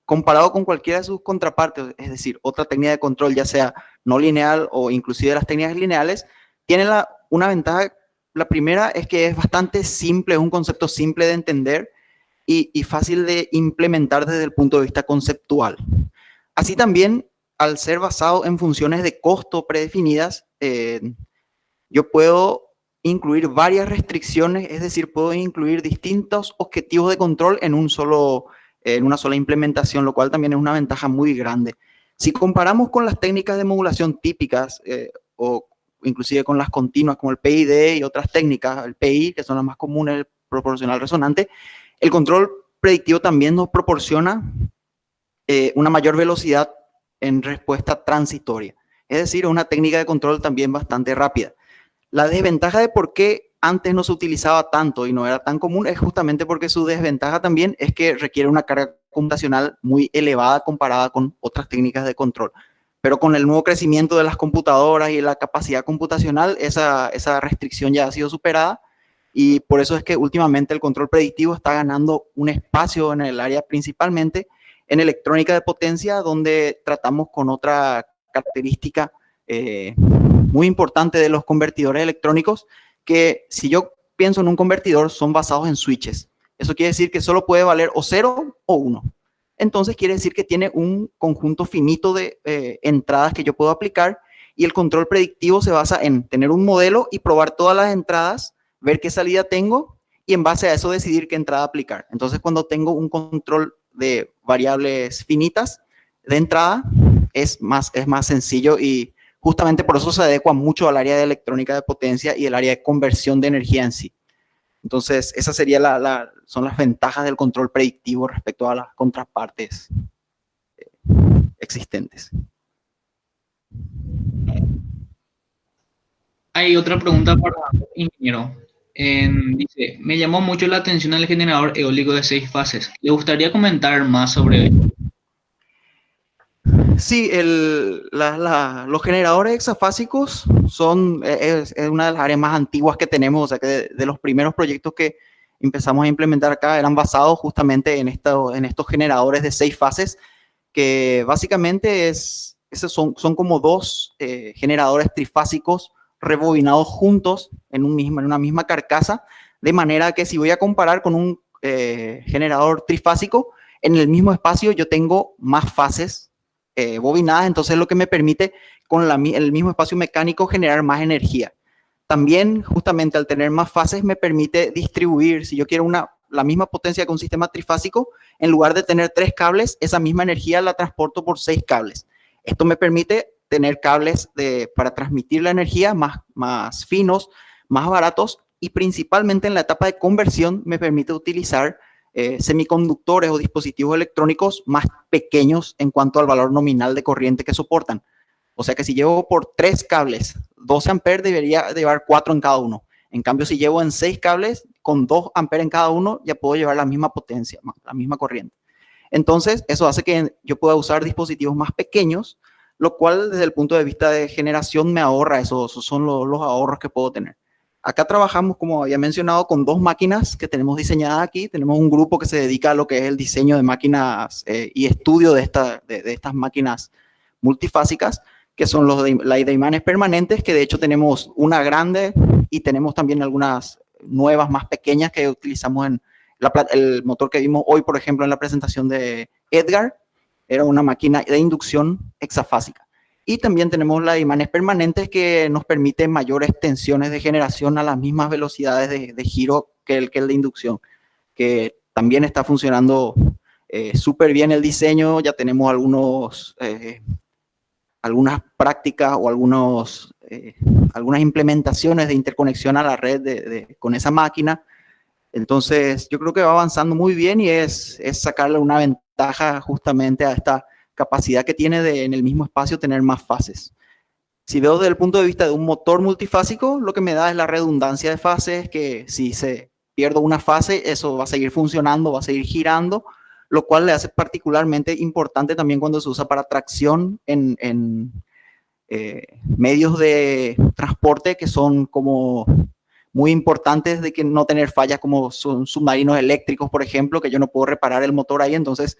Speaker 1: comparado con cualquiera de sus contrapartes, es decir, otra técnica de control, ya sea no lineal o inclusive las técnicas lineales, tiene una ventaja. La primera es que es bastante simple, es un concepto simple de entender y fácil de implementar desde el punto de vista conceptual. Así también, al ser basado en funciones de costo predefinidas, yo puedo incluir varias restricciones, es decir, puedo incluir distintos objetivos de control en una sola implementación, lo cual también es una ventaja muy grande. Si comparamos con las técnicas de modulación típicas o inclusive con las continuas como el PID y otras técnicas, el PI, que son las más comunes, el proporcional resonante, el control predictivo también nos proporciona una mayor velocidad en respuesta transitoria. Es decir, una técnica de control también bastante rápida. La desventaja de por qué antes no se utilizaba tanto y no era tan común es justamente porque su desventaja también es que requiere una carga computacional muy elevada comparada con otras técnicas de control. Pero con el nuevo crecimiento de las computadoras y la capacidad computacional, esa restricción ya ha sido superada y por eso es que últimamente el control predictivo está ganando un espacio en el área principalmente en electrónica de potencia, donde tratamos con otra característica muy importante de los convertidores electrónicos, que si yo pienso en un convertidor, son basados en switches. Eso quiere decir que solo puede valer o 0 o 1. Entonces quiere decir que tiene un conjunto finito de entradas que yo puedo aplicar y el control predictivo se basa en tener un modelo y probar todas las entradas, ver qué salida tengo y en base a eso decidir qué entrada aplicar. Entonces cuando tengo un control de variables finitas de entrada, es más sencillo y justamente por eso se adecua mucho al área de electrónica de potencia y el área de conversión de energía en sí. Entonces, esas serían son las ventajas del control predictivo respecto a las contrapartes existentes.
Speaker 2: Hay otra pregunta para el ingeniero. Dice, me llamó mucho la atención el generador eólico de 6 fases. ¿Le gustaría comentar más sobre ello?
Speaker 1: Sí, los generadores hexafásicos es una de las áreas más antiguas que tenemos, o sea que de los primeros proyectos que empezamos a implementar acá eran basados justamente en estos generadores de 6 fases, que básicamente son como dos generadores trifásicos rebobinados juntos en una misma carcasa, de manera que si voy a comparar con un generador trifásico, en el mismo espacio yo tengo más fases bobinadas, entonces lo que me permite con el mismo espacio mecánico generar más energía. También, justamente al tener más fases, me permite distribuir, si yo quiero la misma potencia que un sistema trifásico, en lugar de tener 3 cables, esa misma energía la transporto por 6 cables. Esto me permite tener cables para transmitir la energía más finos, más baratos, y principalmente en la etapa de conversión me permite utilizar semiconductores o dispositivos electrónicos más pequeños en cuanto al valor nominal de corriente que soportan. O sea que si llevo por 3 cables 12 amperes, debería llevar 4 en cada uno. En cambio, si llevo en 6 cables con 2 amperes en cada uno, ya puedo llevar la misma potencia, la misma corriente. Entonces, eso hace que yo pueda usar dispositivos más pequeños, lo cual desde el punto de vista de generación me ahorra eso. Esos son los ahorros que puedo tener. Acá trabajamos, como había mencionado, con 2 máquinas que tenemos diseñadas aquí. Tenemos un grupo que se dedica a lo que es el diseño de máquinas y estudio de estas máquinas multifásicas, que son la de imanes permanentes, que de hecho tenemos una grande y tenemos también algunas nuevas más pequeñas que utilizamos en el motor que vimos hoy, por ejemplo, en la presentación de Edgar. Era una máquina de inducción hexafásica. Y también tenemos la de imanes permanentes, que nos permite mayores tensiones de generación a las mismas velocidades de giro que el de inducción, que también está funcionando súper bien el diseño. Ya tenemos algunas prácticas o algunas implementaciones de interconexión a la red con esa máquina. Entonces, yo creo que va avanzando muy bien y es sacarle una ventaja justamente a esta capacidad que tiene de en el mismo espacio tener más fases. Si veo desde el punto de vista de un motor multifásico, lo que me da es la redundancia de fases, que si pierdo una fase, eso va a seguir funcionando, va a seguir girando, lo cual le hace particularmente importante también cuando se usa para tracción en medios de transporte que son como muy importantes de que no tener fallas, como son submarinos eléctricos, por ejemplo, que yo no puedo reparar el motor ahí. Entonces,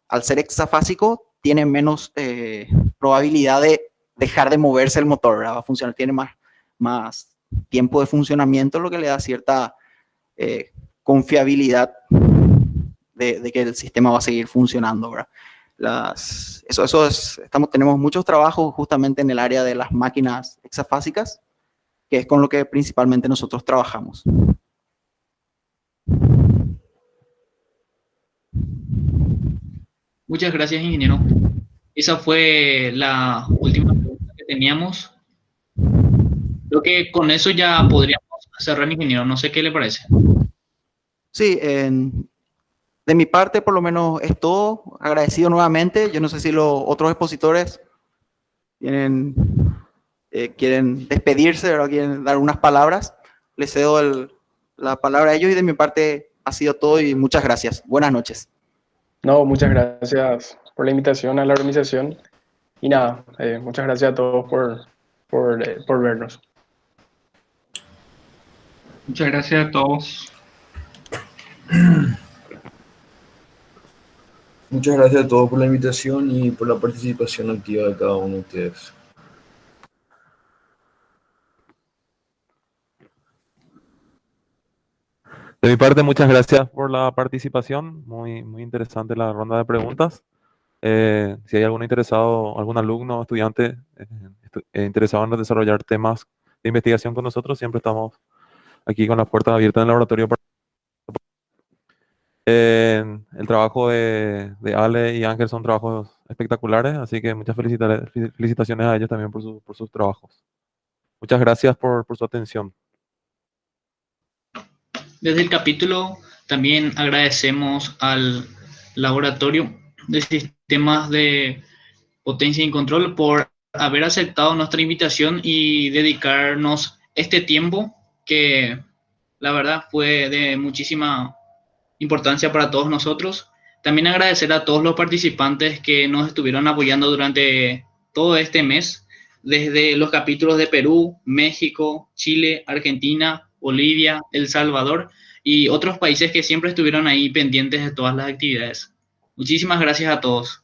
Speaker 1: al ser hexafásico, tiene menos probabilidad de dejar de moverse el motor, ¿verdad? Va a funcionar, tiene más tiempo de funcionamiento, lo que le da cierta confiabilidad de que el sistema va a seguir funcionando, ¿verdad? Tenemos muchos trabajos justamente en el área de las máquinas hexafásicas, que es con lo que principalmente nosotros trabajamos.
Speaker 2: Muchas gracias, ingeniero. Esa fue la última pregunta que teníamos. Creo que con eso ya podríamos cerrar, ingeniero. No sé qué le parece.
Speaker 1: Sí, de mi parte por lo menos es todo. Agradecido nuevamente. Yo no sé si los otros expositores quieren despedirse o quieren dar unas palabras. Les cedo la palabra a ellos y de mi parte ha sido todo y muchas gracias. Buenas noches.
Speaker 7: No, muchas gracias por la invitación a la organización. Y nada, muchas gracias a todos por vernos.
Speaker 8: Muchas gracias a todos.
Speaker 4: Muchas gracias a todos por la invitación y por la participación activa de cada uno de ustedes.
Speaker 5: De mi parte, muchas gracias por la participación. Muy, muy interesante la ronda de preguntas. Si hay algún interesado, algún alumno o estudiante interesado en desarrollar temas de investigación con nosotros, siempre estamos aquí con las puertas abiertas en el laboratorio. El trabajo de Ale y Ángel son trabajos espectaculares, así que muchas felicitaciones a ellos también por sus trabajos. Muchas gracias por su atención.
Speaker 2: Desde el capítulo también agradecemos al Laboratorio de Sistemas de Potencia y Control por haber aceptado nuestra invitación y dedicarnos este tiempo que la verdad fue de muchísima importancia para todos nosotros. También agradecer a todos los participantes que nos estuvieron apoyando durante todo este mes, desde los capítulos de Perú, México, Chile, Argentina, Bolivia, El Salvador y otros países que siempre estuvieron ahí pendientes de todas las actividades. Muchísimas gracias a todos.